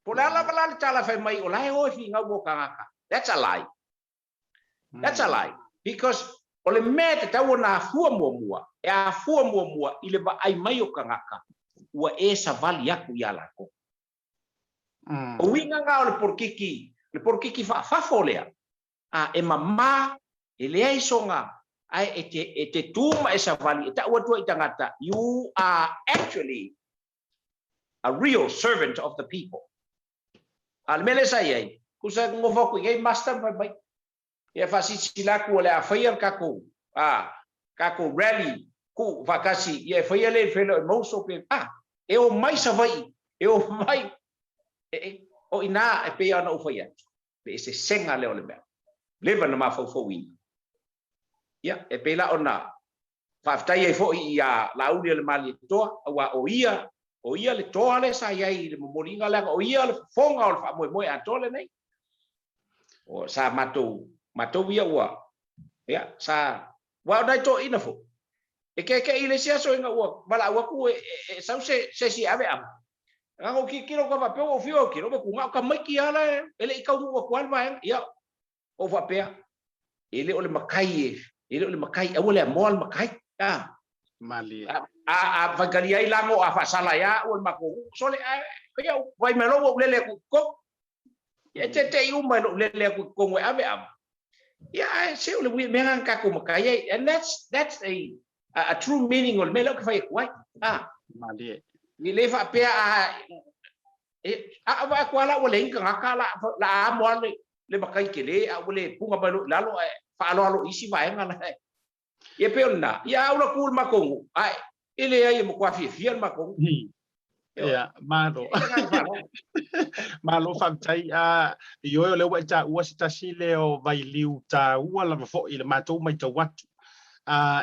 Pula chala fai mai olai o fi ngau mo kangaka. That's a lie. That's a lie. Because ole mete tau na fua mua. E a fua mua ile ba ai mai o kangaka. Ua e sa vali aku yala ko. O winga nga le porkiki fa folea. E mama e le ai songa ai e te tuma e sa vali ta ua tua itangata. You are actually a real servant of the people. Al mele sai kusa ngovo ku ngai master bai. Ya fasisila ku le afaiar kako. Kako rally ku vakasi ye faiale felo moso pe e o mai sa vai e o mai o ina e pe ana o faia pe se senga le o le me leva na mafo wi ya e pe la ona faftai e fo ia la uni le mali to wa o ia le to le sa ia i le moringa la o ia le fonga o fa mo a to le nei o sa mato ia wa ya sa wa dai to ina fo e ke ile sia so nga wa bala wa ku e sa se si ave am ngo ki kilo ka va pe o fio ki ro ku nga ka mai ki ala ele ka u wa kwal va ya o va pe ele o le makai a ole mol makai mali a va galia i lango a fa sala ya o ma ko so le ya vai me lo le ku ko e te u mai lo le ku ko ngwe ave am ya se o le wi me ngan ka ku makai and that's a true meaning of melo que fai kwai mali ni le fa pe va kwala o le inga ngakala la mo le makai ke le a le punga ba la lo fa lo isi va ngala ye pe ona ya ula kul makongu ai ile ai mo kwa fi makongu ya malo famtai yo le wa ta wa sta sile o vai liu ta wala fo ile matou mai ta watu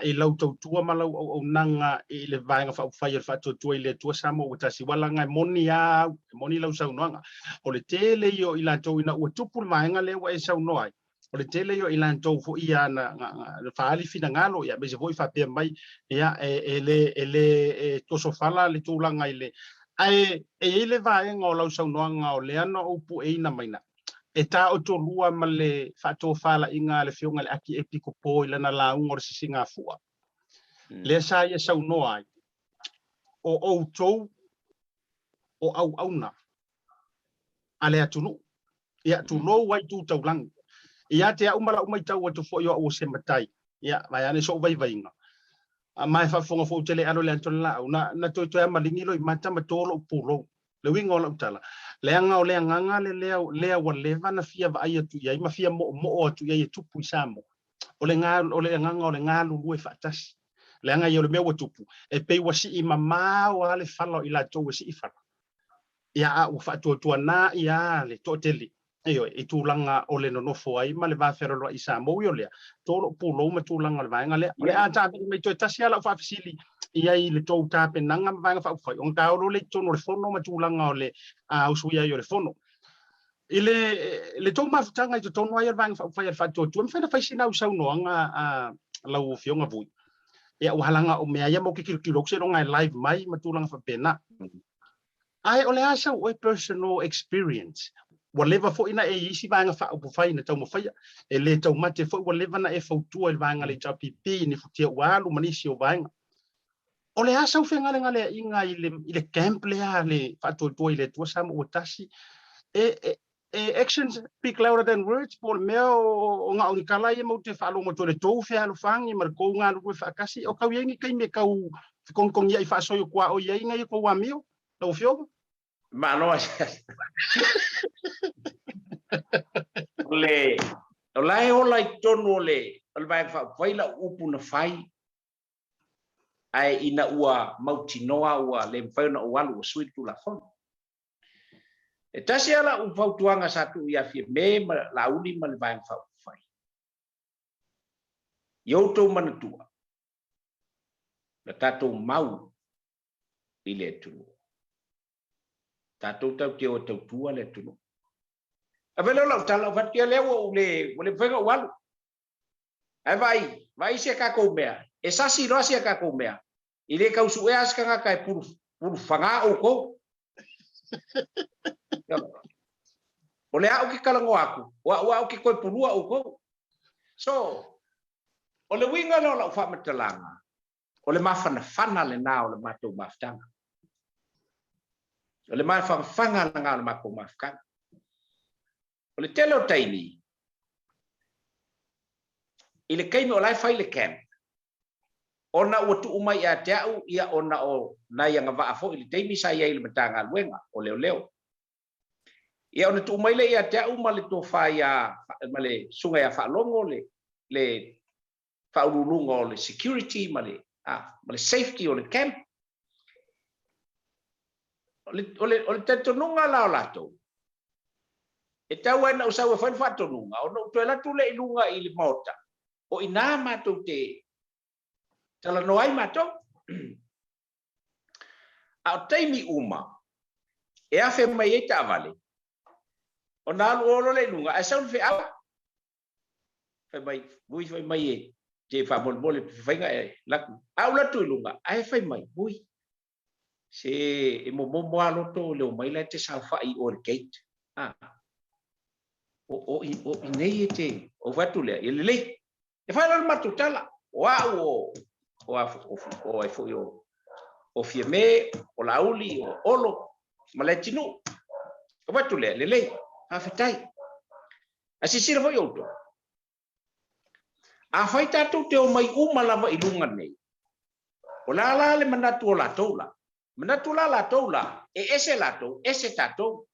e lau tautua ma lau au nanga e le vaenga fa fai fa to ile tua samo o tasi wala ngai moni lau sau noanga o le tele yo ila to ina o tupu vaenga le wa e sau noai o le tele yo ila to fo ia na fa ali fina ngalo ya be se voi fa pe mai ya ele to so fala le tu langa ile ai ele vaenga o lau sau noanga o le ana o pu e ina maina e ta o to lua ma le fato fala inga le fionga le aki e piko po ila na la ungor si singa fua. Le sa ia sau noai o tou o au auna ale atunu. Ia tu lo wai tu tau lang. Ia te a umala umai tau atu fo yo o se matai. Ia mai ane so vai vai nga. Mai fa fonga fo tele alo le antona la na to e malingi lo i mata matolo pulo. Le wingo la utala le anga o le anga le wa leva na fia va ai tu ia ma fia mo tu ia tu puisamo o le anga o le nga lu e fatas le anga yo le me tupu e pe wa si i mama o ale falo ila to si i fala ia u fa to na ia le to tele io e tu langa o le no fo ai ma le va fero lo isa mo yo le to pulo ma tu langa le va nga le a ta me to tasia la fa fisili ia i le tau tape nanga vanga fa fai on tauro le tono le fono ma tulanga o le usuia yo le fono ile le tau mafutanga i to tono ai vanga fa fai fa to tu me fai sina usau no anga lau fionga vui ia uhalanga o mea ia mo ke kilo se longa live mai ma tulanga fa pena ai ole asa o personal experience whatever fo ina e isi vanga fa o fai na tau mo fai e le tau mate fo whatever na e fautua e vanga le tau pipi ni futia walu manisi o vanga o le asa ufenga ngale inga ile camp le ale fato ile tua samo o tasi actions speak louder than words por meo o nga o kala ye mo te falo mo to le to fe alu fangi mar ko nga lu fa kasi o ka yengi kai me kau kong ye fa so yo kwa o ye nga ko wa mio lo fio ma no le o lai o lai tono le o vai fa vai la upu na fai ai ina ua mautinoa ua le mfauna o walu sui tu la fon e tasi ala u fautuanga satu ia fi me la uli ma le vai fa fai yo to manatua la tato mau ile tu tato tau te o tau tua le tu avelo la tala fa ke le o le fenga walu ai vai se ka ko mea e sasi lo sia ka ko mea ile ka usu e aska ka pur fanga o ko O le au ki kalango aku, wa au ki koe pulua o ko. So, o le winga no la ufa matalanga. O le mafana le na o le matou maftanga. O le mafanga la ngā le matou mafkanga. O le tele o taimi. I le kaimi o lai fai le camp. Ona ua tu umai a te au ia ona o nai anga waa fo i le taimi sa ia i le matanga luenga o leo. Ia ona tu umai le ia te au ma le tofa ia ma le sunga ia whaalongo le whaurulunga o le security ma le safety o le camp. O le tatonunga lao lato. E tau ana usau e whain whatonunga. O no tue latu le ilunga i le mota. O ina mātou te tala no ai mātou. A o taimi uma. E a whe mai e ta avale. O nā alu oro le ilunga. A saun whe awa. Whe mai, vui whe mai e. Te wha mole whainga e laku. A u latu ilunga. A e whe mai, vui. Se e mo aloto leo mai la te sa whai o le gate. O inei e te o watu lea. I le lei. E whai lalo matu tala. O au o ai fo o fie me, o lauli, o olo. Ma le tinu. O watu lea, le lei. A whitai. A sisira fo i auto. A whai tātou te o mai umalawa i lunga nei. O la le manatu o la toula. Manatu la toula. E ese lato, ese tātou.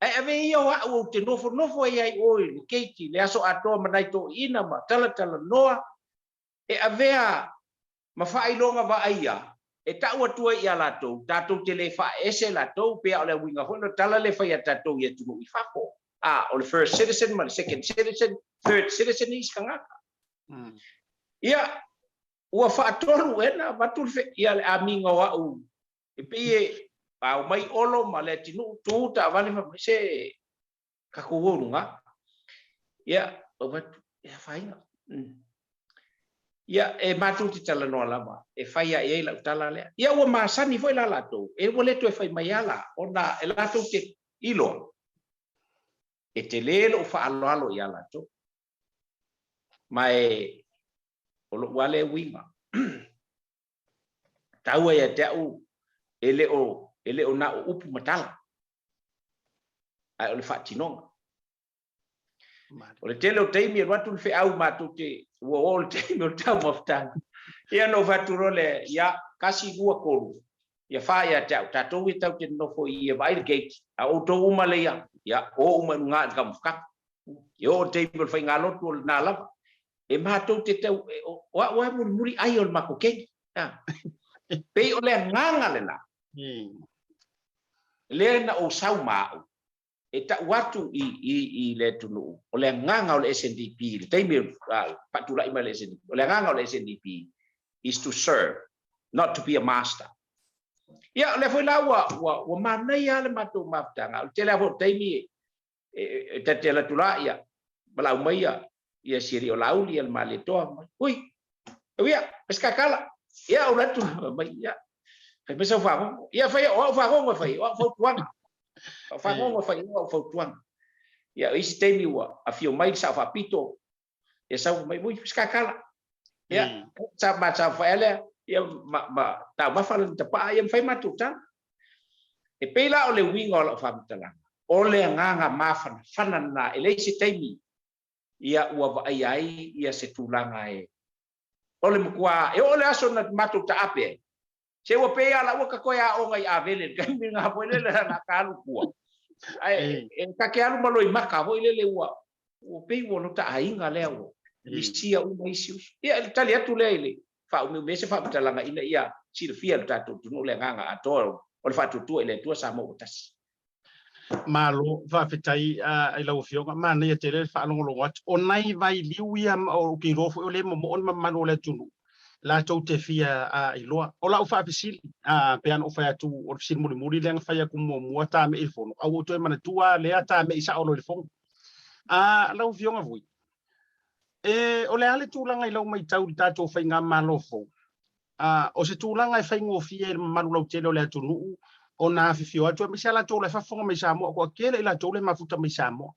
Ai ave ia wa o te nofo ai oi ni keiti le aso ato manai to ina ma tala noa e avea ma fai longa va aia e ta ua tua ia lato tato te le fa ese lato pe ole winga hono tala le fai tato ia tu i fako o le first citizen ma le second citizen third citizen is kangaka ia ua fa tolu ena batul fe ia le aminga wa u e pe au mai olo ma le tinu tu ta vale ma se ka ko nga ya o va ya fainga ya e matu ti tala no lama e faia e la tala le ya o ma sani foi la lato e vole to e fai mai ala ona e lato te ilo e te lelo fa alo ya lato mai o lo wale winga taua ya te u ele o na o upu matala ai o le whaatinonga o le tele o teimi e watu le whi au mātou te ua o le teimi o tau maftanga ia no whaturo le ia kasi ua koru ia whaia tau tātou e tau te nofo i e vai gate a o tō uma le ia o uma ngā kamufkak ia o teimi o le whai ngā lotu o le nā lava e mātou te tau o muri ai o le mako kengi pei o le nganga le nā le na o sau mau e ta watu i le tunu o le nganga o le SNDP le taimi patula i le SNDP o le nganga o le SNDP is to serve not to be a master ia le foi la wa manai ale matu maftanga o tele avo taimi e te la tula ia bala umaia ia siri o lauli al maletoa ui ia pescakala ia o latu mai ia Fai mesa whakongo. Ia fai o whakongo fai. O whautuanga. O whakongo fai o whautuanga. Ia isi teimi ua. A fio mai sa whapito. Ia sau mai mui skakala. Ia. Sa ma whaelea. Ia tau mawhala ni tapa. Ia fai matuta. E peila o le winga o la whamutalanga. O le nganga mawhana. Whanana. E leisi teimi. Ia ua vaai ia se tūlanga e. O le mukua. E o le aso na matuta ape. Se o pe ala o ka ko ya o ngai avele ka mi nga po le na kalu ku ai ka ke alu malo i maka ho ile le o pe o no ta ainga le o isia o mai siu ia tali atu le ile fa o me se fa talanga ina ia si le fia ta tu no le nganga ato o le fa tu ile tu sa mo tas malo va fitai ai lau Afioga ma nei te le fa longo wat o nai vai liu o ki rofo o le mo on mano le tunu la tau te fia a iloa o la ufa pisili pe an ufa tu o pisili muri le fa ku mo ta me ilfono au to mana tua le ata me isa o le fon la Afioga vui o le ale tu langa ilo mai tau tato fa nga malofo o se tu langa fa ngo fia malu lau tele o le tunu ona fifio atu me sala to le fa fonga me Samoa ko kele ila to le mafuta me Samoa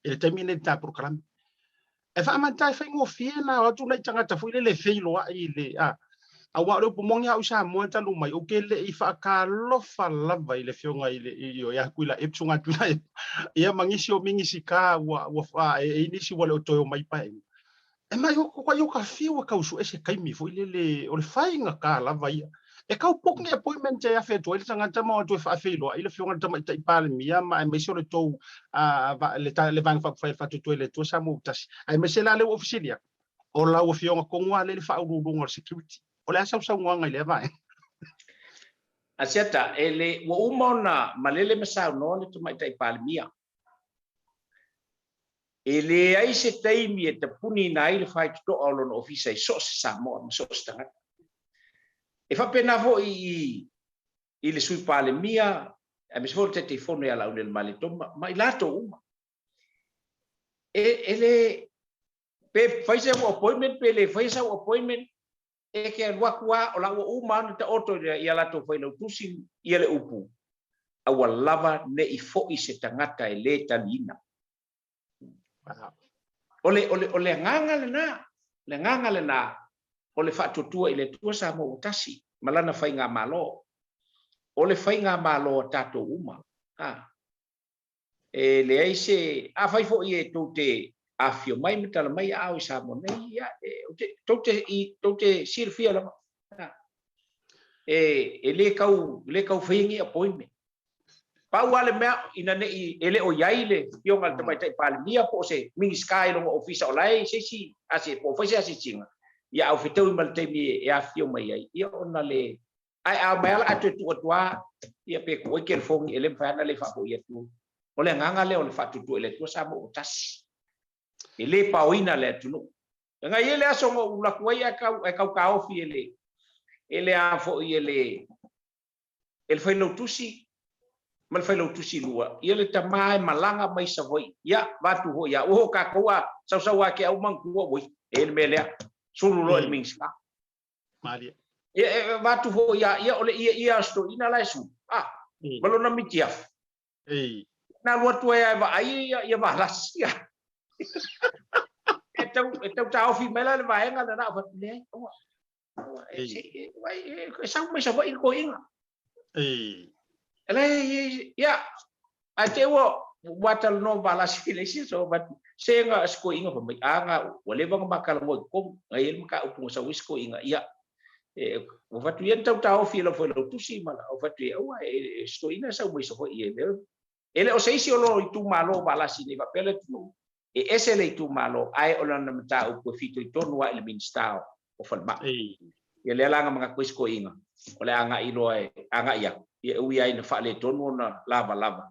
ele termine ta program e fa mantai fa ngo fiena o tu le tanga ta fu le feilo ile a wa le pomongi au Samoa ta lu mai o kele I fa ka lo fa lava ile fionga ile yo ya kuila e tsunga tu ia mangisi o mingisi ka wa fa e inisi wale o to mai pa e mai ko yo ka fiwa ka usu ese kaimi fu ile o le fainga ka lava ia e kau poki appointment ya fe to ile tanga tama o to fa filo ile fionga tama I pale mia ma e mesio le to le van fa to ile to sa mo tas ai mesela le ofisilia o la o fionga ko ngwa le fa u lunga security o le asa usa ngwa ile vai ASIATA ele wo umona malele mesa no le to mai pale mia ele ai se taimi e te puni na ile fa to all on office so sa mo so stanga e fa pena vo I le sui pale mia e mi svolta telefono ala un malito ma il lato uma ele pe fai appointment pe le fai appointment e che wakua o la uma te auto ia lato fai lo tusi ia le upu awa lava ne I fo I se tangata e le talina ole nganga le na ole fa tutua ile tua sa mo tasi malana fai nga malo ole fai nga malo tato uma e le ai se a fai fo ie tote afio mai metala mai au sa mo nei ya tote sirfia la e le kau fai ngi appointment pa wale mea ina nei ele o yaile yo ngal tamai tai palmia po se mingi sky lo office olai si ase po fai ase chinga ya au fitu mal temi e afio mai ai ia ona le ai a mel atu tua ia pe ko ker fong ele fa na le fa po ia tu ole nganga le ole fa tu ele tu sa mo tas ele pa oina le tu no nga ele aso ngo la ko ia ka ofi ele a fo ele fa no tusi mal fai lo tusi lua ia le tamai malanga mai sa voi ia watu ho ia o ka koa sa wa ke au man kuo voi ele melea sulu lo el minska Maria ia watu ho ia ole ia sto ina la su malo na mitia na lo tu ia va ia balas ia então tau fi mela le vai nga na va le vai sa mai sa voi ko inga ele ya ate wo watal no balas ile si so but senga sko inga pa mai anga wale bang bakal mo ko ngayon maka upung sa wisko inga ya o fatu yen tau fi lo foi lo tusi mala o fatu o sko ina sa mo so ele o sei si lo itu malo balas ni va pele tu ese le itu malo ai ona na mata o fito tonu wa el minstao o falba ele langa mga wisko inga ole anga ilo anga ya ia ui ai na fale tonu na lava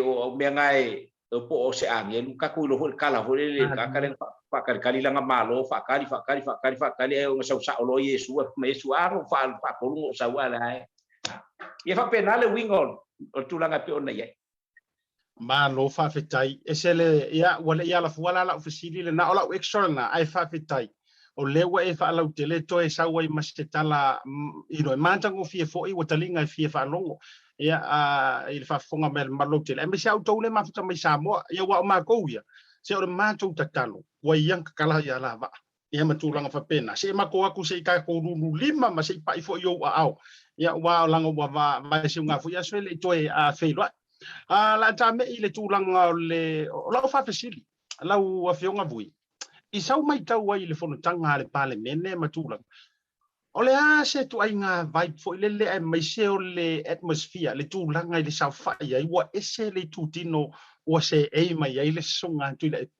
o me ngai po o se ange lu ka ku lo hol kala hol le ka kalen fa kali langa malo fa kali e o sa lo yesu me yesu aro fa ko lu sa wala ia fa penale wingol o tu langa pe ona ye malo fa fetai esele ia wala ia la fuala la ofisili le na ola extra na ai fa fetai o lewa e fa lau tele to e sa wai mastetala ino manta ngo fie fo I watalinga fie fa longo ia il fa fonga mel malo tele me sa auto le mafuta mai Samoa ia wa ma ko ia se o mato tatalo wa yang kala ia lava ia matulanga fa pena se ma ko aku se ka ko lu lima ma se pa fo yo au ia wa langa wa va se nga fu ia so le to e a feilo la tame ile tulanga le la fa fesili la u Afioga vui I sau mai tau ai le fono tanga le pale mene matula. O le ase tu ai ngā vibe fo ile le ai mai se o le atmosphere le tu langa i le sau fai ai wa ese le tu tino wa se ei mai ai le songa tu ile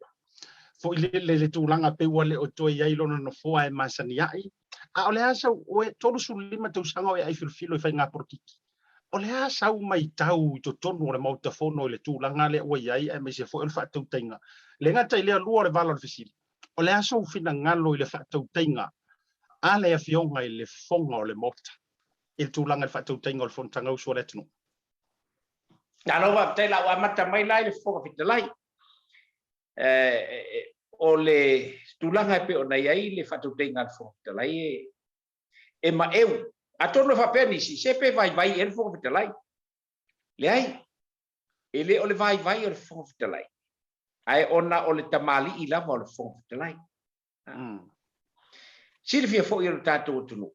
fo ile le tu langa pe wa le o toi ai lona no fo ai masani ai. A o le asa o tolu su lima tu sanga o ai filfilo I fai ngā portiki. O le asa u mai tau to tonu le mauta fono le tu langa le o ai mai se fo il fa tu tenga. Le ngata ile lua le valor fisili. O le aso fina ngalo I le whatau tainga, a le Afioga I le fonga o le mota. Il tūlanga le whatau tainga o le fontanga usua le tunu. Ngalo wa te la wa mata mai lai le fonga fita lai. O le tūlanga pe o nei ai le whatau tainga le fonga fita lai. E ma eu, Atono fa pe nisi se pe vai el fo fitalai. Le ai. Ele ole vai el fo fitalai. Ai ona ole tamali I lava ole fo fitalai. Silvia fo il tato tunu.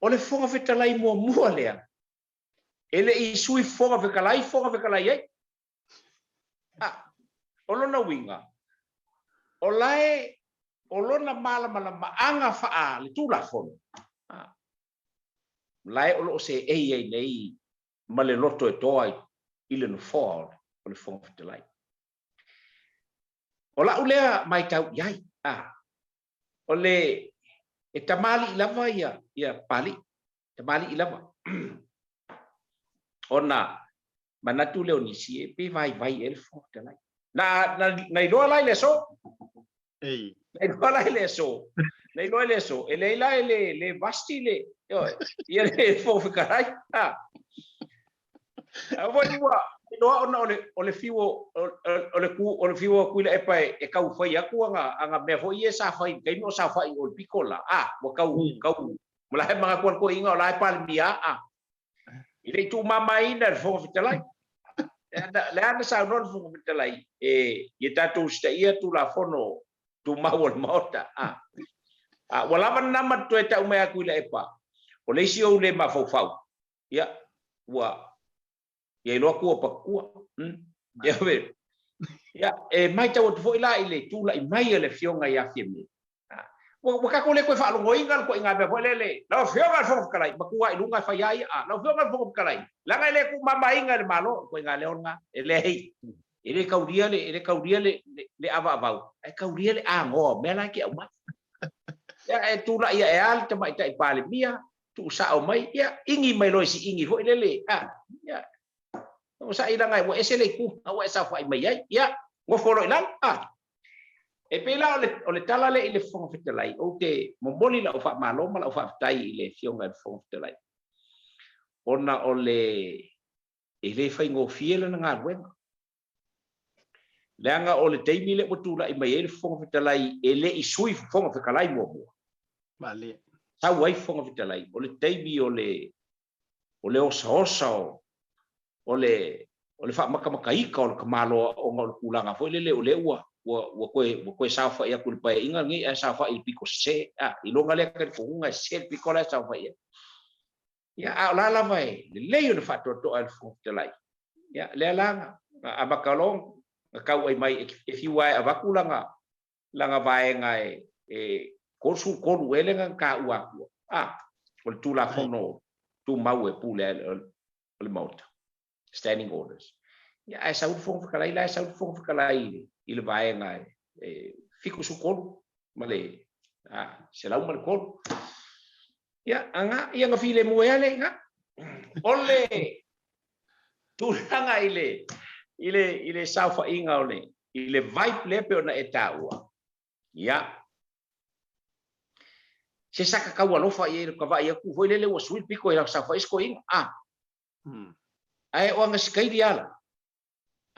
Ole fo fitalai mua lea. Ele I sui fo fitalai ai. Olona winga. Olai olona mala anga faa le tula fono. Lai olo se ei nei male loto e toai ile no fall o le fonga fitalai. Ola ulea mai tau yai. Ole e tamali lava ia pali. Tamali lava. Ona manatu leo nisi e pe vai el fonga fitalai. Na iloa lai le so. Ei. Na iloa lai le so. Na iloa le so. E le vasti le. Ia le fonga fitalai. Awa no ona ole fiwo ole fiwo kuila e pai e kau fai aku anga me foi e sa fai kai no sa fai o pikola mo kau mala mga kuan ko inga la palmia ile tu mama ina fo fitalai le ana sa non fo fitalai e tatu sta ia tu la fono tu mawol mota wala man namat tu eta umea kuila e pa ole si o le ma fo ya wa ye lo ku pa ku ya ve ya mai tau tu foi la ile tu la mai le fionga ya fiemi wa ka ko le ko fa lo ingal ko inga be foi le la fionga fo kalai ba ku ai lunga fa ya la fionga fo kalai la ngai le ku mama inga le malo ko inga le onga le ile kauria le ava avau ai kauria le ngo me la ki au ma ya tu la ya al ta mai tai pale mia tu sa o mai ya ingi mai lo si ingi foi le ya o sa ila ngai wo esele ku awa sa fai mai ya ngo folo ilan e pela ole tala le ile fong fitalai o te momboli la o fa malo mala o fa tai ile fionga fong fitalai ona ole ile fai ngo fiela nga wen langa ole teimi le botula I mai ile fong fitalai ele I sui fong fitalai mo Vale. sa wai fong fitalai ole teimi ole o sa ole fa maka ika o kamalo o ngol kulanga foi le ole wa ko sa fa ia kulpa inga ngi sa fa I piko se I longa le ka ko nga se piko la sa fa ya la vai le yo fa to al fo telai ya le langa abakalong ka wai mai if you wai abakulanga langa vai ngai ko su ko wele nga ka wa ko tu la fono tu mau e pule le mota standing orders ya ai sau fong fikalai la sau fong fikalai ile vai ngai fiku su ko male se la mal ko ya anga ia nga file muele nga ole tu langa ile sau fa inga ole ile vai plepe ona etaua ya se saka ka walo fa ia ka vai ku foi le o sul piko ia sa fa isko inga ai o nga skai diala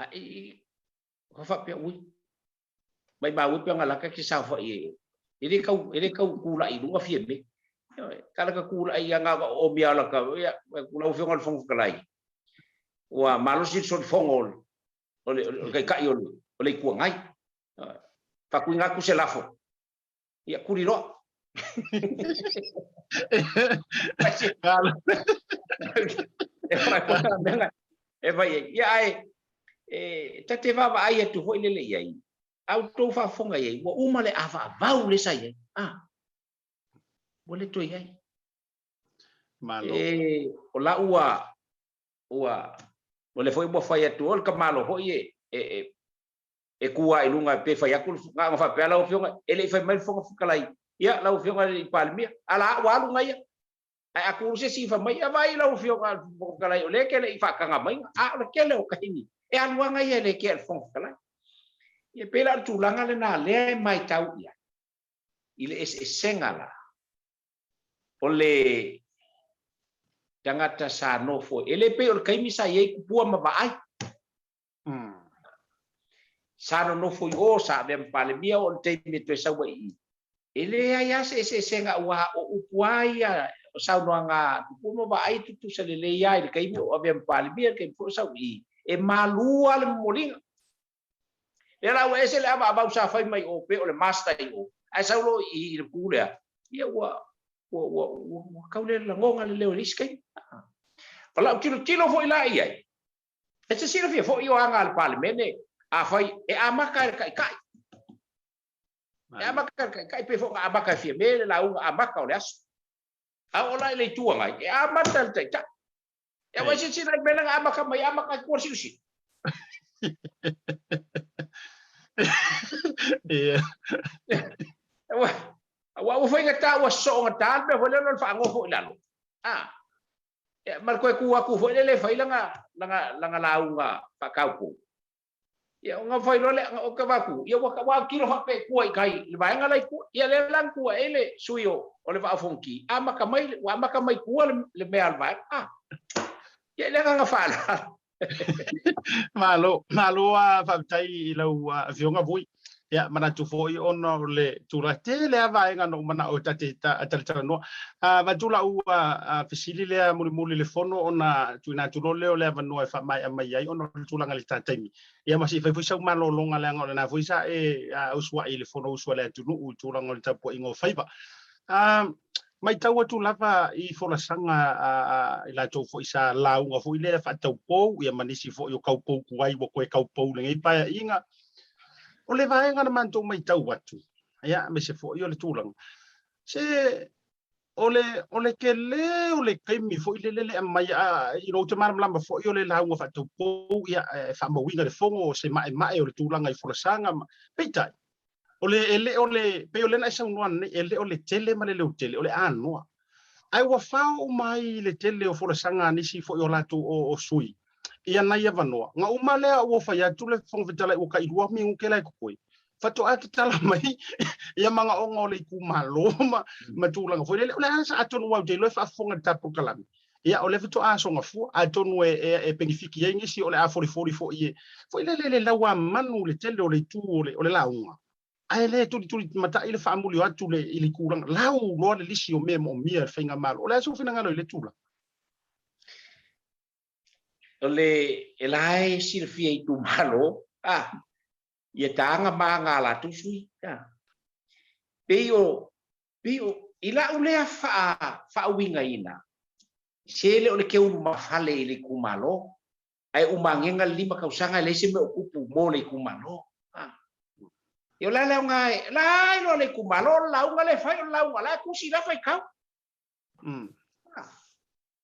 ai ko fa pe ui mai ba ui pe nga la ka ki sa fa ia ile kau kula I lunga fieme kala ka kula ia nga o miala ka ya kula o fingol fong kalai wa malo sit son fongol ole kai ole ku ngai fa ku nga ku se lafo ya kuriro e vai ya ai tate va ai tu foi le ai auto fa fonga ai wa uma le ava vau le sai Boleh tu ya. Malo. Ola ua boleh foi bo fai tu ol kamalo ho ye kua ilunga pe fai akul nga fa pe la ofionga ele fai mal fonga fukalai ya la ofionga I palmia ala wa lunga ya ai aku se si fa mai vai la ofionga fukalai ole ke le fa kanga mai le ke le o kahini aluanga ye le ke fonga fukalai ye pela tu langa le na le mai tau ya ile sengala ole tangata sa no fo ele pe o kai misa ye ku pua ma vai sa no fo o sa dem pale mia o te mi to sa wai ele ya se senga wa o puaia sau no nga pu mo ba ai tu sa le ia le kai mo ave pali bia ke fu sau I e malua le molinga le la we se le ba sa fai mai o pe o le master o ai sau lo I le pu le ia wa kau le la ngonga le le riskai pala tilo foi la ia e se sira fia foi o anga al parlamento a fai e amaka kai e amaka kai pe fo amaka fia me la u amaka o le aso a ola le tua ngai e amata te ta e wa se sira me la amaka mai amaka ko si Iya. wa foi ngata wa so ngata pe foi le fa ngo foi la mal ko ku foi le fai langa launga pa kau ya nga fai lo le o ka baku ya wa kilo ha pe ku ai kai le vai nga lai ku ya le lang ku ele suyo o le va fonki amaka mai ku le me al vai ya le nga fa la malo fa tai lo Afioga vui ya mana tu foi ono le tura tele ava nga no mana o tatita atala no va tu la u fisili le muli le fono ona tu na tu le le va no fa mai ai ono tu la ngali tatimi ya masi fa fu malo longa le nga na fu sa e uswa le fono uswa le tu la ngali tapo ingo faiba mai tau tu lava I fola sanga I la tau fo isa launga fo ile fa tau po ia manisi fo yo kau po kuai wo koe kau po le ngai pa inga o le vai nga man tau mai tau watu ia me se fo yo le tulang se ole ke le kaimi fo ile le mai I ro te mar lamba fo yo le launga fa tau po ia fa mo winga le fongo se mai o le tulanga I fola sanga peitai ole pe ole na sa no ole tele male le tele ole ano ai wa fa o mai le tele o fola sanga ni si fo yo la tu o sui ia na ia vanoa nga umale o fa ya tu le fong vitala o ka ilua mi ke la ko koi fa to atala mai ia manga o ngole ku malo ma tu langa fo le ole sa atonu wa de le fa fonga tapu kalami ia ole to a songa fu atonu e pengifiki ia ngisi ole a 40 fo ie fo le lawa manu le tele ole tu ole launga ai le tu mata ile fa amuli atu le ile kurang lau lo le lisi o memo mia fenga malo la su fina ngalo ile tula ole elai silfia I tu malo ia tanga manga la tu sui peo ila ule fa winga ina sele ole ke uma fale ile kumalo ai umangenga lima kausanga le se me okupu mo le kumalo yo la ngai la lo le kumalo la nga le fai la la ku si la fai kau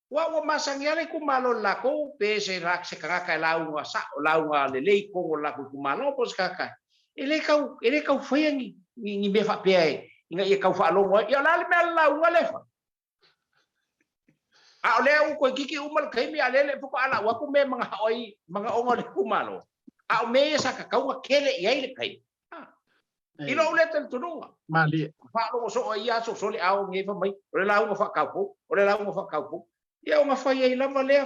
wa masangia le kumalo la ko pe se rak se kaka la nga le ko la kumalo pos kaka ele kau fai ni be fa pe nga e kau fa lo yo la le la nga le fa ole u ko kiki umal kai mi ale po ala wa ku me mga onga le kumalo me sa kau nga kele ia le kai ilo ule tel tununga mali fa lo so ia so le au nge fa mai ole la nga fa kau ole la nga fa kau ia nga fa ia la male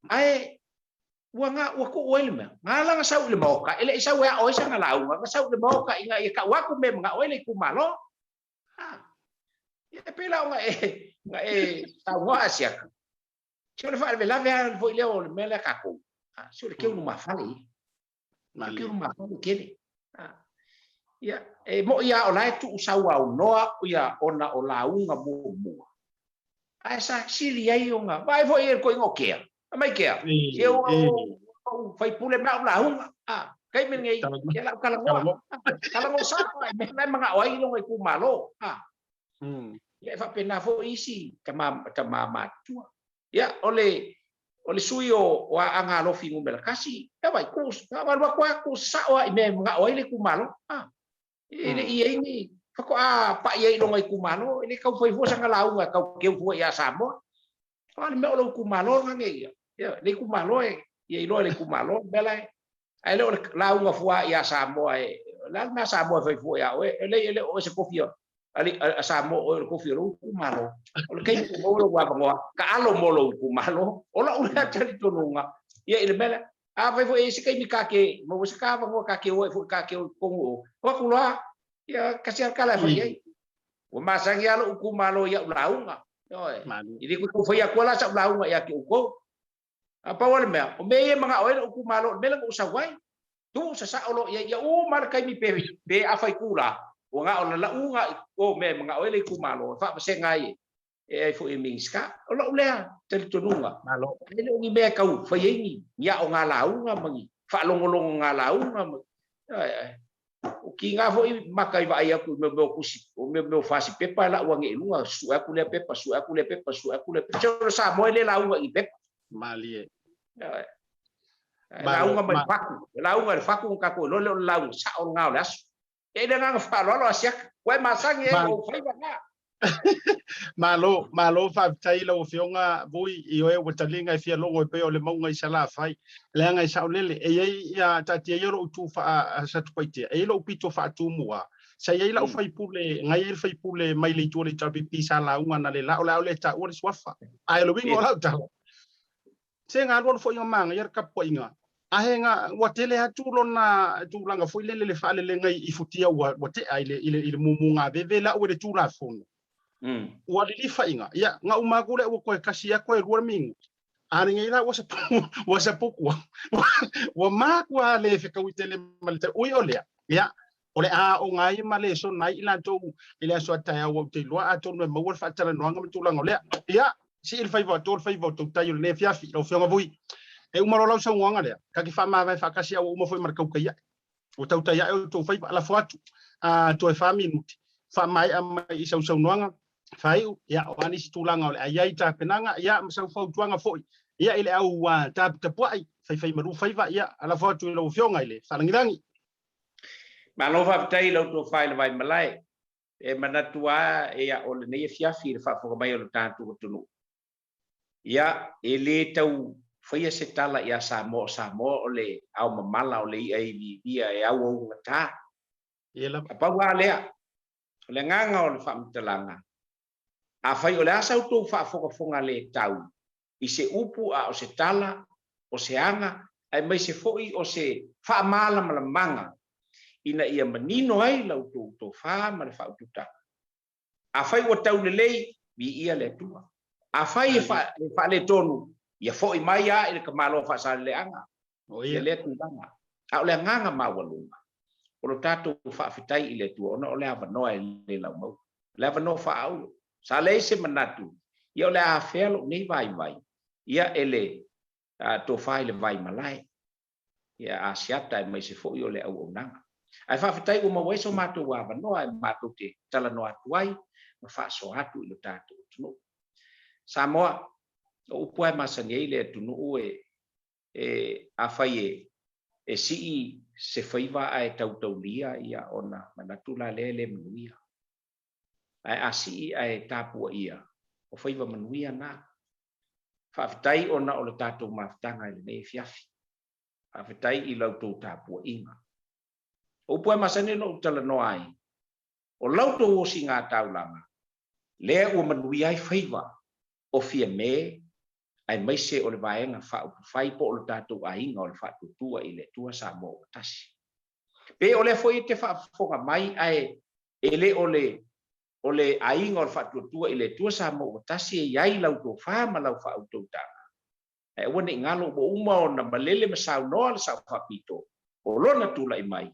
ai wa ku welme ngala nga sa le moka ele sa wa o sa nga la nga sa le moka inga ia ka wa ku me nga ole ku malo ia pela nga sa wa ASIATA se le fa le la ve vo le o me la ka ku se le ke un ma fa le Mali uma kele ya mo ia o lai tu usawa noa ia ona o launga mo ai sa sili ai nga vai foi ko ngokea mai kea eu fai pule ma launga kai men ngai ke la kala sa me mga oi lo ngai ku malo le fa pena fo isi tama matua ya ole suyo wa anga lo fingu belkasi ya bai kus ba ku sa wa me nga oi le kumalo ile ini ko pa ye lo ngai kumalo ile kau foi fo sanga lau nga kau ke fo ya samo al me lo kumalo ngai ya le kumalo ye lo le kumalo bela ai lo lau nga fo ya samo la na samo foi fo ya ele o se kofio ali samo o kofio lo kumalo o ke mo lo wa ka alo mo lo kumalo ola ula tali tonunga ye ile bela vai fo ese kai mi kake mo se ka va ka ke o fo ka ke ko wa kula ya kasiar kala fa ye Wa masangi alo uku malo ya ulaunga. Oi. Mali. Idi ku fai aku la sa ulaunga ya ki uko. Apa wala me? O me mga oil uku malo me lang usawai. Tu sa olo ya mar kai mi pe afai kula. O nga o la unga o me mga oil ku malo fa se ngai. E fu iminska. Ola ulea tel tununga. Malo. Ele ngi me kau fai ni. Ya o nga launga mangi. Fa longolong nga launga. Ai. O ki nga foi makai vai aku me kusi o me fasi pepa la wangi lunga su aku le pepa su aku le pepa cho sa mo le la unga i pepa Mali. la unga me faku ka ko lo la sa o nga las e de nga fa lo asiak wai masangi e o fai ba Malo fa tai lo fionga vui I o watalinga fia longo pe o le maunga I sala fai le nga sa lele e ia tati e ro tu fa sa tu paite e lo pito fa tu mua sa ia la fai pule ngai fai pule mai le tu le tabi pisa la unga na le la o le ta o le swafa ai lo wingo la ta se nga ron fo nga yer ka po inga ahenga watele hatu lona tu langa foi le fa le ngai I futia wa wate ai le mumunga beve la o le tu la fono wali li fa inga ya nga umagule wo ko kasi ya ko ruar mingu ani ngai wasa poku wa ma kwa le fe ka witele malte ui ole ya ole a o ngai male so nai ila to ile so ta ya wo te lo a to no mo fa tala no ngam tu la ngole ya si il fai voto to tayo le fia fi o fionga vui e umaro la so wanga le ka ki fa ma fa kasi ya wo mo foi markau ka ya o tau ta ya o to fai la foatu a to fa minuti fa mai am I so noanga fai ya wani situlanga ole ai ta penanga ya msau fau tuanga foi ya ile au ta puai fai maru fai va ya ala fotu lo fionga ile salangirangi malo fa tai lo to fai vai malai e manatua e ya ole ne fia fi fa fo mai lo tantu tunu ya ele tau fai se tala ya sa mo ole au mamala ole ai via e au ngata yela apa wa le nganga ole fa mtelanga a fai o le asa utou whaafonga le tau. I se upu a o se tala, o se anga, ai mai se foi o se whaamala malamanga. Ina ia manino ai lau tō wha ma le whaututanga. A fai o tau le lei, mi ia le tua. A fai wha le tonu, ia foi mai a i le kamalo whaasale le anga. Ia le tūtanga. A o le nganga mawalunga. O lo tātou whaafitai I le tua, ona o le avanoa le lau mau. Le avanoa whaaulo. Sa lei se manatu ia le afelo nei vai ia ele to fai le vai malai ia ASIATA mai se fo ia le au nanga ai fa fatai o mawai so matu wa no ai matu te tala no atuai ma fa so atu I tatu no Samoa o puai masani le tunu e afai e si se faiva ai taulia ia ona manatu la le muia ai asi ai tapua ia o faiva manuia na faafetai ona o le tatou mafutaga I lenei fiafi faafetai I lautou tapua inga o puai masani no talanoa ai o lautou osinga taulaga lea ua manuia ai faiva o fia me ai maise o le vaenga faupufai po o le tatou aiga o le faatutua I le tua sa mo tasi pe o le foi te faafofoga mai ai ele o le ainga o le whaatuatua I le tua sa mo tasi e iai lau tō wha ma lau whautautanga. E wane ngalo mo uma o na malele ma sau noa le sau whapito. O lona tula I mai.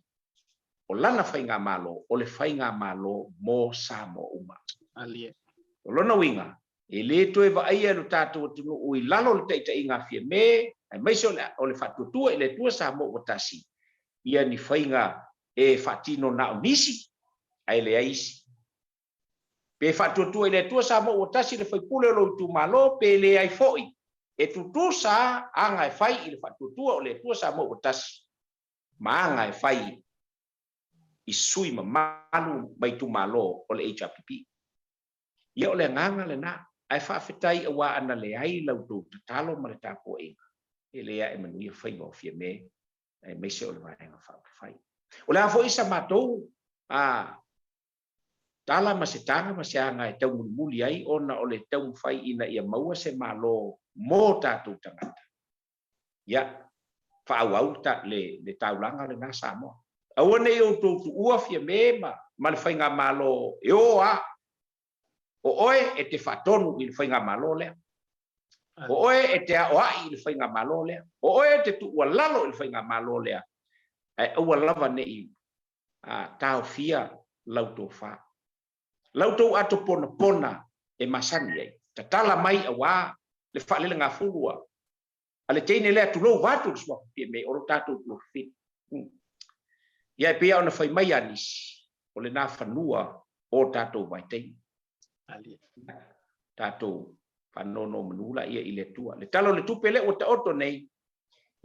O lana whai ngā malo, o le whai ngā malo mo sa mo uma. alie O lona winga, e le toe wa aia lo tātou tunu ui lalo le teita I ngā fia me, ai maise o le whaatuatua I le tua sa mo tasi. Ia ni whai ngā e whaatino na o nisi, ai le aisi. Pe fatutua I le tua sa mo o tasi le fai pule lo tu malo pe le ai foi e tutu sa anga e fai I le fatutua o le tua sa mo o tasi ma anga e fai I sui ma malu mai tu malo o le HRPP ia o le nganga le na ai faafetai awa ana le ai lau tu tatalo ma le tapo e le ia e manuia fai o fia me e meise o le vaenga fai o le a foi sa matou tala masitanga masianga e tau muli ai ona o le tau fai ina ia maua se malo mo tatu tangata. Ia whaau ta le taulanga le nasa mo. Awane o tu ua fia me ma le fai ngā malo e o a o oe e te whatonu i le whainga malo lea. O oe e te aoai i le whainga malo lea. O oe te tu ua lalo i le whainga malo lea. Ai ua lava ne i tau fia lautou wha. Lautou ato pona pona e masani ai. Ta tala mai awa le whalele ngā fulua. A le teine lea tu lou vatu le swapu pia me oro tātou lo fit. Ia e pia ona whai mai anis o le nā whanua o tātou vai teine. Tātou whanono manula ia i le tua. Le talo le tupele o ta oto nei.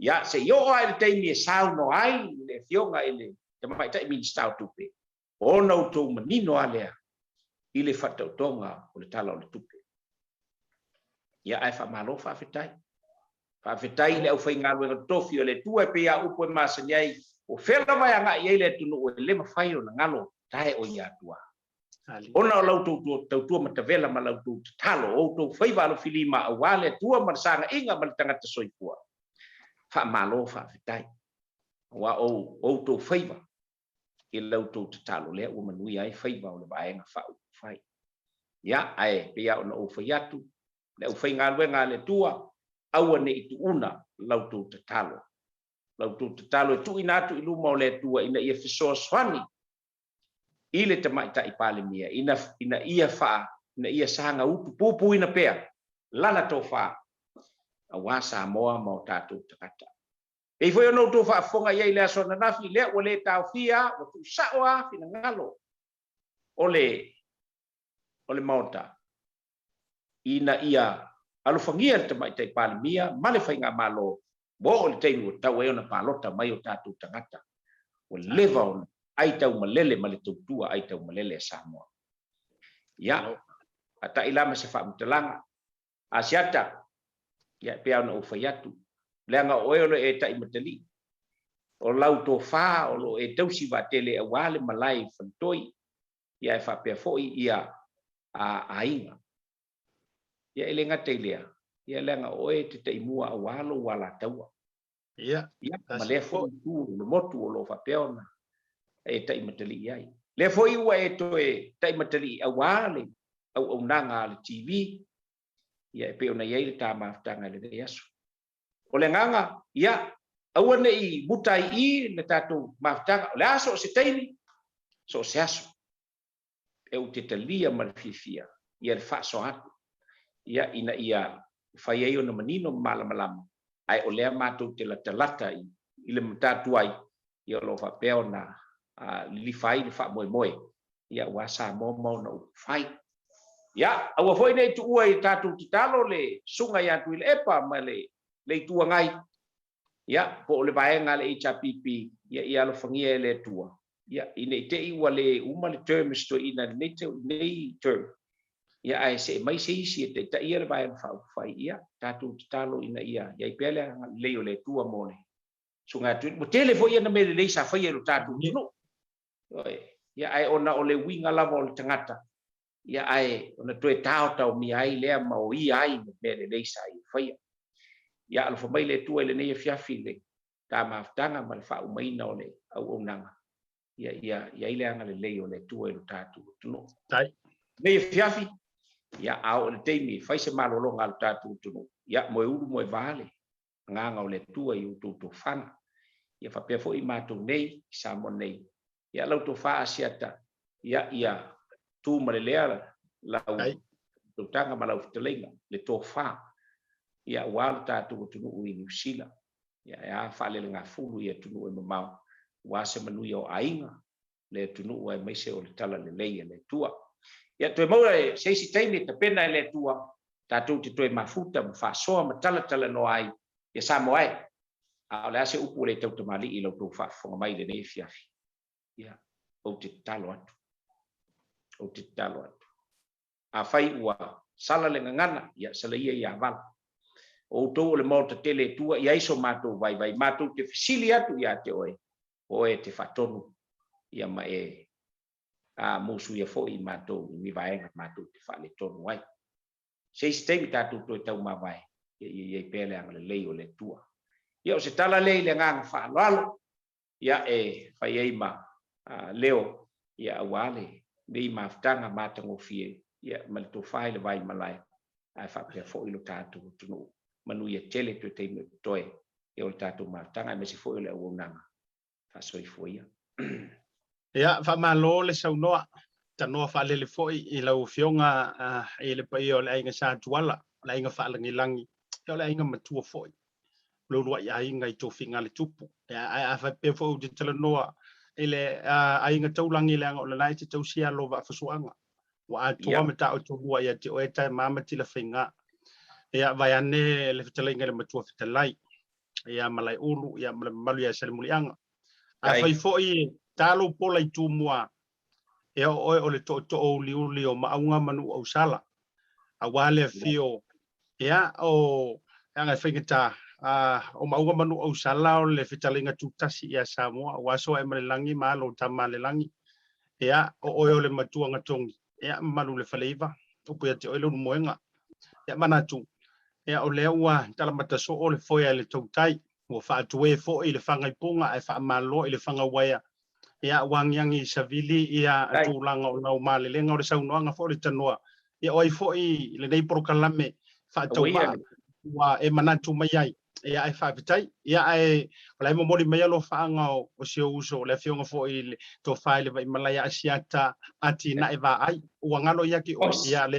Ia se yo ai le teine e sao no ai le Afioga i le te mai tai ministau tupe. O nau tau manino alea i le whatautonga o le talo le tupe. Ia ai whamalo whawhetai. Whawhetai le au whainga luenga tofi o le tua pe ia upo e masani ai o whela vai anga i le tunu o le mawhai o na ngalo tae o ia tua. Ona o lautou tautua matavela ma lautou talo o tau whaiva alo filima a wale tua marasanga inga ma le tangata soipua. Whamalo whawhetai. Wa o tau whaiva i lautou talo lea ua manui ai whaiva o le vaenga whai. Ia ai pe ia ona o whaiatu le au whainga luenga le tua aua ne i tu una lautou talo. Lautou talo e tu inatu i luma o le tua ina ia fisoa swani i le tamaita i pale mia ina ia faa ina ia sanga upu pupu ina pea lana tau faa a wasa moa ma o tātou takata. E foi ono tau faa fonga ia i le aso na nafi lea o le tau fia o tu saoa fina ngalo o le maota ina ia alufangia le tamaita i pale mia ma le whainga malo bo o le teimu tau e ona palota mai o tātou takata o leva ona ai tau malele ma le tautua ai tau malele Samoa. Ia, ata ilama se whaamtalanga. ASIATA, ia pea ona ufai atu. Leanga oe ono e tai matali. O lau tō wha, o lo e tausi wa tele a wale malai whantoi. Ia e whapea foi ia a inga. Ia ele ngata ilea. Ia leanga oe te taimua a walo wala taua. Ia, malea foi tu, lo motu o lo whapea ona. E tai matali ai. Le foi ua e to e tai matali a wale au nanga le TV. Ia e pe ona ia le tā maftanga le yasu. O le nganga, ia, aua ne i butai i le tātou maftanga. O le aso o se teini, so o se aso. E u te talia malfifia. Ia le whaso atu. Ia ina ia whai ei ona manino malamalama. Ai o lea mātou te lata i le matatu ai. Ia lo whapea ona li fai le fa moe ia wa sa mo na fai ia awa foi nei tu ua i tatu talo le sunga ia tu le epa ma le tua ngai ia po le vaenga le HPP ia lo fangia le tua ia ine te i wale uma le term sto ina nei term ia ai se mai se isi te ta ia le vaenga fa fai ia tatu talo ina ia pele le le tua mone sunga tu mo tele foi na me le sa fai lo tatu no ia ai ona o le winga lava o le tangata ia ai ona toe tau mi ai lea ma o ia ai me le leisa i whaia ia alo mai le tua le nei fiafi le ta maftanga ma le whau maina o le au nanga ia ile anga le lei o le tua i lo tātu tuno nei fiafi ia au le teimi whai se malolonga lo tātu tuno ia moe uru moe vale nganga o le tua i utu whanga ia whapea fo i mātou nei sa mo nei ia lau tō wha ASIATA, ia tū marelea lau tō tanga ma lau whitalenga, le tō wha, ia wālu tātou tunu ui New Zealand, ia whaalele ngā fulu ia tunu e mamau, wāse manui o ainga, le tunu ua e meise o le tala le leia le tua. Ia toe maura e seisi teime ta pena e le tua, tātou te toe mafuta, mawhasoa, ma tala no ai, ia samo ai, a le ase upu le tau tamali i lau tō wha whonga mai le nei fiafi. Ia, o te talo atu. A whai ua sala le ngangana, ia sala ia vala. O tō le mauta tele tua, ia iso mātou vai, mātou te fisili atu ia te oe. Oe te whatonu, ia ma e musu ia fo i mātou, mi vaenga mātou te whale tonu ai. Seisi teimi tātou toi tau ma vai, ia pele anga le lei o le tua. Ia o se tala lei le nganga whaaloalo, ia e whai eima, leo ia awale nei maftanga matango fie ia mal to fai le vai malai ai fa pe fo ilo tatu tunu manu ia tele to te toi e o tatu ma tanga me si fo le o nanga fa soi fo ia ia fa malo le saunoa tanoa fa le foi I lau fionga e le pai o le ainga sa tuala le ainga fa langi o le ainga matua foi lo lo ia inga I to finga le tupu a fa pe fo de tele noa ele ainga taulangi le o le nai te tausia lo va fasuanga wa atoa mata o to bua ia te o eta mama ti la finga ia vai ane le fitalinga le matua fitalai ia malai ulu ia malu ia sel mulianga a fai foi talo pola I tumua e o le to o liuli o maunga manu o sala a wale fio ia o anga fingita o maunga manu o sala o le fitalinga tutasi ia Samoa waso e malelangi malo tamale langi ia o le matuanga tongi ia manu le faleiva o pia te o le moenga ia manatu ia o le ua talamata so o le foia le TAUTAI o fa tuwe fo I le fanga ipunga e fa malo I le fanga waia ia wangiangi savili ia tulanga o nau malelenga o le saunoanga fo le tanoa ia oi fo I le nei prokalame fa tauma wa e manatu mai ai ia ai fa vitai ia ai lai mo moli mai lo fanga o se uso le fionga fo I to file vai malaya ASIATA ati na eva ai o ngalo ia ki o ia le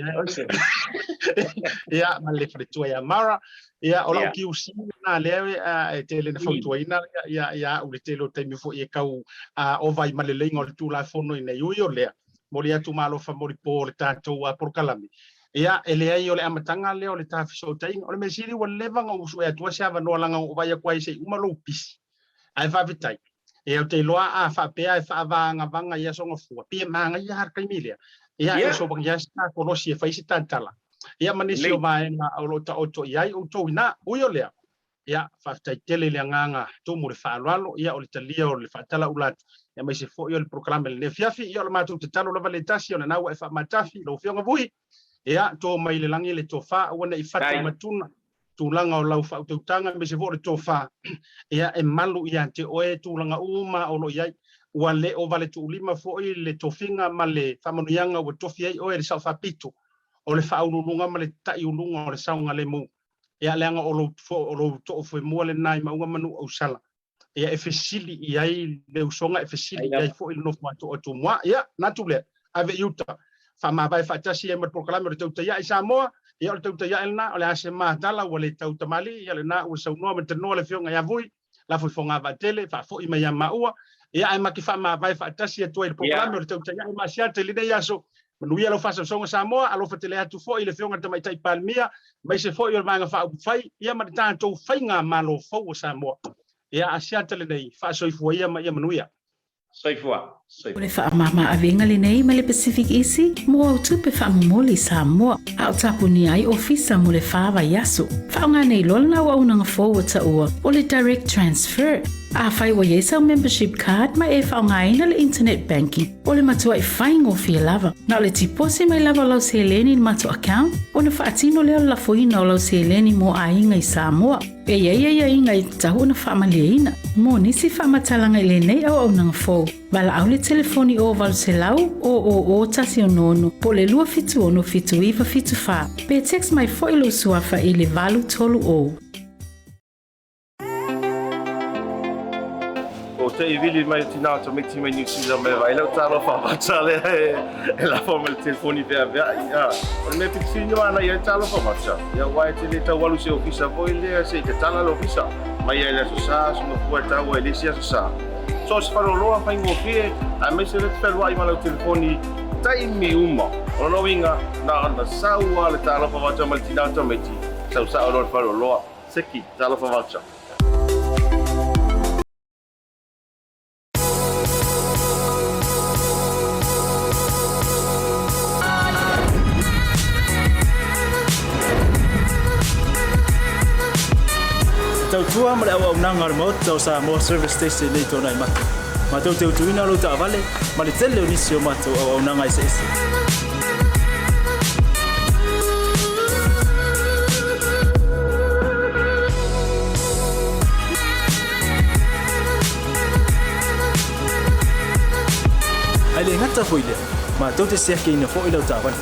ia male fritu ia mara ia o lo ki usi na le e tele na foto ina ia o le telo temi fo ia kau o vai malele ngol tu la fono ina yo le moli atu malo fa moli por tato a por kalami ia ele ai o le amatanga le o le tafiso tai o le mesiri o levanga o su e tua se ava no langa o vai kwai se uma lo pisi ai fa vitai e o te loa a fa pe ai fa vanga vanga ia songa fu pe manga ia har kai milia ia e so bang ia sta ko lo si fa isi tantala ia manisi o vai na o lo ta o to ia o to ina o yo le ia fa tai tele le nganga to mo le fa lalo ia o le talia o le fa tala ulat ia mai se fo yo le proclame le fiafi ia le matu te talo la valetasi o na wa fa matafi lo fionga vui ia to mai le langi le tofa ona I fatu matuna tulanga o lau fa utanga me se vole tofa ia e malu ia te oe tulanga uma o lo ia ua le o vale tu lima fo I le tofinga male famanuanga o tofi ai o le sa fa pitu o le fa ulunga male tai ulunga o le saunga le mu ia leanga o lo to fo mo le nai maunga manu o sala ia e fesili ia le usonga e fesili ia fo I no fa to mo ia natule ave yuta fa ma vai fa tasi e mo proclame o TAUTAI I Samoa ia o TAUTAI elna o le ase matala o le tautamali ia le na o saunoa me tano le fionga ia vui la foi fonga va tele fa fo I mai maua ia ai maki fa ma vai fa tasi e toi le proclame o TAUTAI I ma sia tele nei aso no ia lo fa songa Samoa alo fa tele atu fo I le fionga tamai tai palmia mai se fo I le manga fa fai ia ma tanto fai nga malo fo o Samoa ia asia tele nei fa so I fo ia ma ia manuia soifua o le whaamama awenga le nei ma le Pacific Isi mo au tupe whaamumoli Samoa a o tapuni ai ofisa mo le whaawa yaso whaonga nei lolna wa unanga forward ta ua o le direct transfer a whai wa yesau membership card ma e whaonga ina le internet banking o le matua I whaingo fia lava na o le tipose mai lava lau se leni matua account o le whaatino leo la foina o lau se leni mo a inga I Samoa e ia inga I tahu na whaamalia mo nisi whaamatalanga I le nei au nanga fo wala au le telefoni o valu se lau o tasi o nono po le lua fitu ono fitu iwa fitu wha pe text mai fo ilo suafa I le valu tolu o o te I vili mai tina to make mai New Zealand me vai lau talo fa batale e la forma le telefoni pe avea ia o me pitsinho ana ia talo fa batsa ia wai te le tawalu se ofisa voi le se te tala lo ofisa mai ia le so no puerta o ele se sa so se faro loa fa ingofie a me se le telo ai malo telefoni tai mi uma o no winga na saua le talo fa batsa mal tina to me ti sa o lo faro loa seki talo fa batsa Tautua ma le au nanga remote tau Samoa service station nei tōna I mata. Ma tau te utuina lo ta avale, ma le tele o nisi o mata au nanga I se ese. Ai le ngata foile, ma tau te seake ina fo I lau ta avale.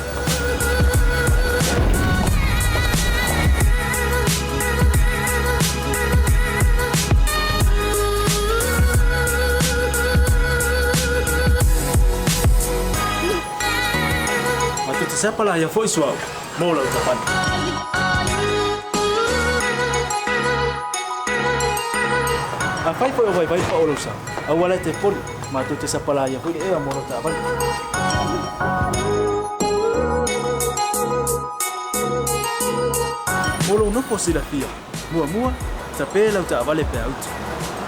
sapala ia foi suau mo lau tapan a fai foi vai pa olo sa a wala te poli ma tu te sapala ia foi e mo lau tapan Molo no posila fia. Mua tapela uta vale pe auto.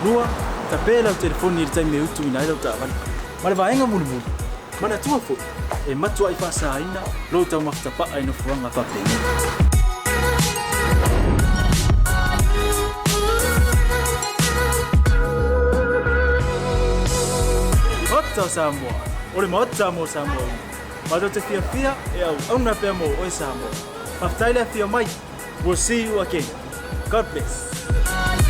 Rua tapela o telefone ir tai me utu ina uta vale. Male vaenga mulu. Mana tua fo. E matua I pasa aina lo tau makta pa ai no fuanga pa pe. Ota Samoa. Ole mota mo Samoa. Mado te fia e au na pe mo o Samoa. Aftaila fia mai. We'll see you again. God bless.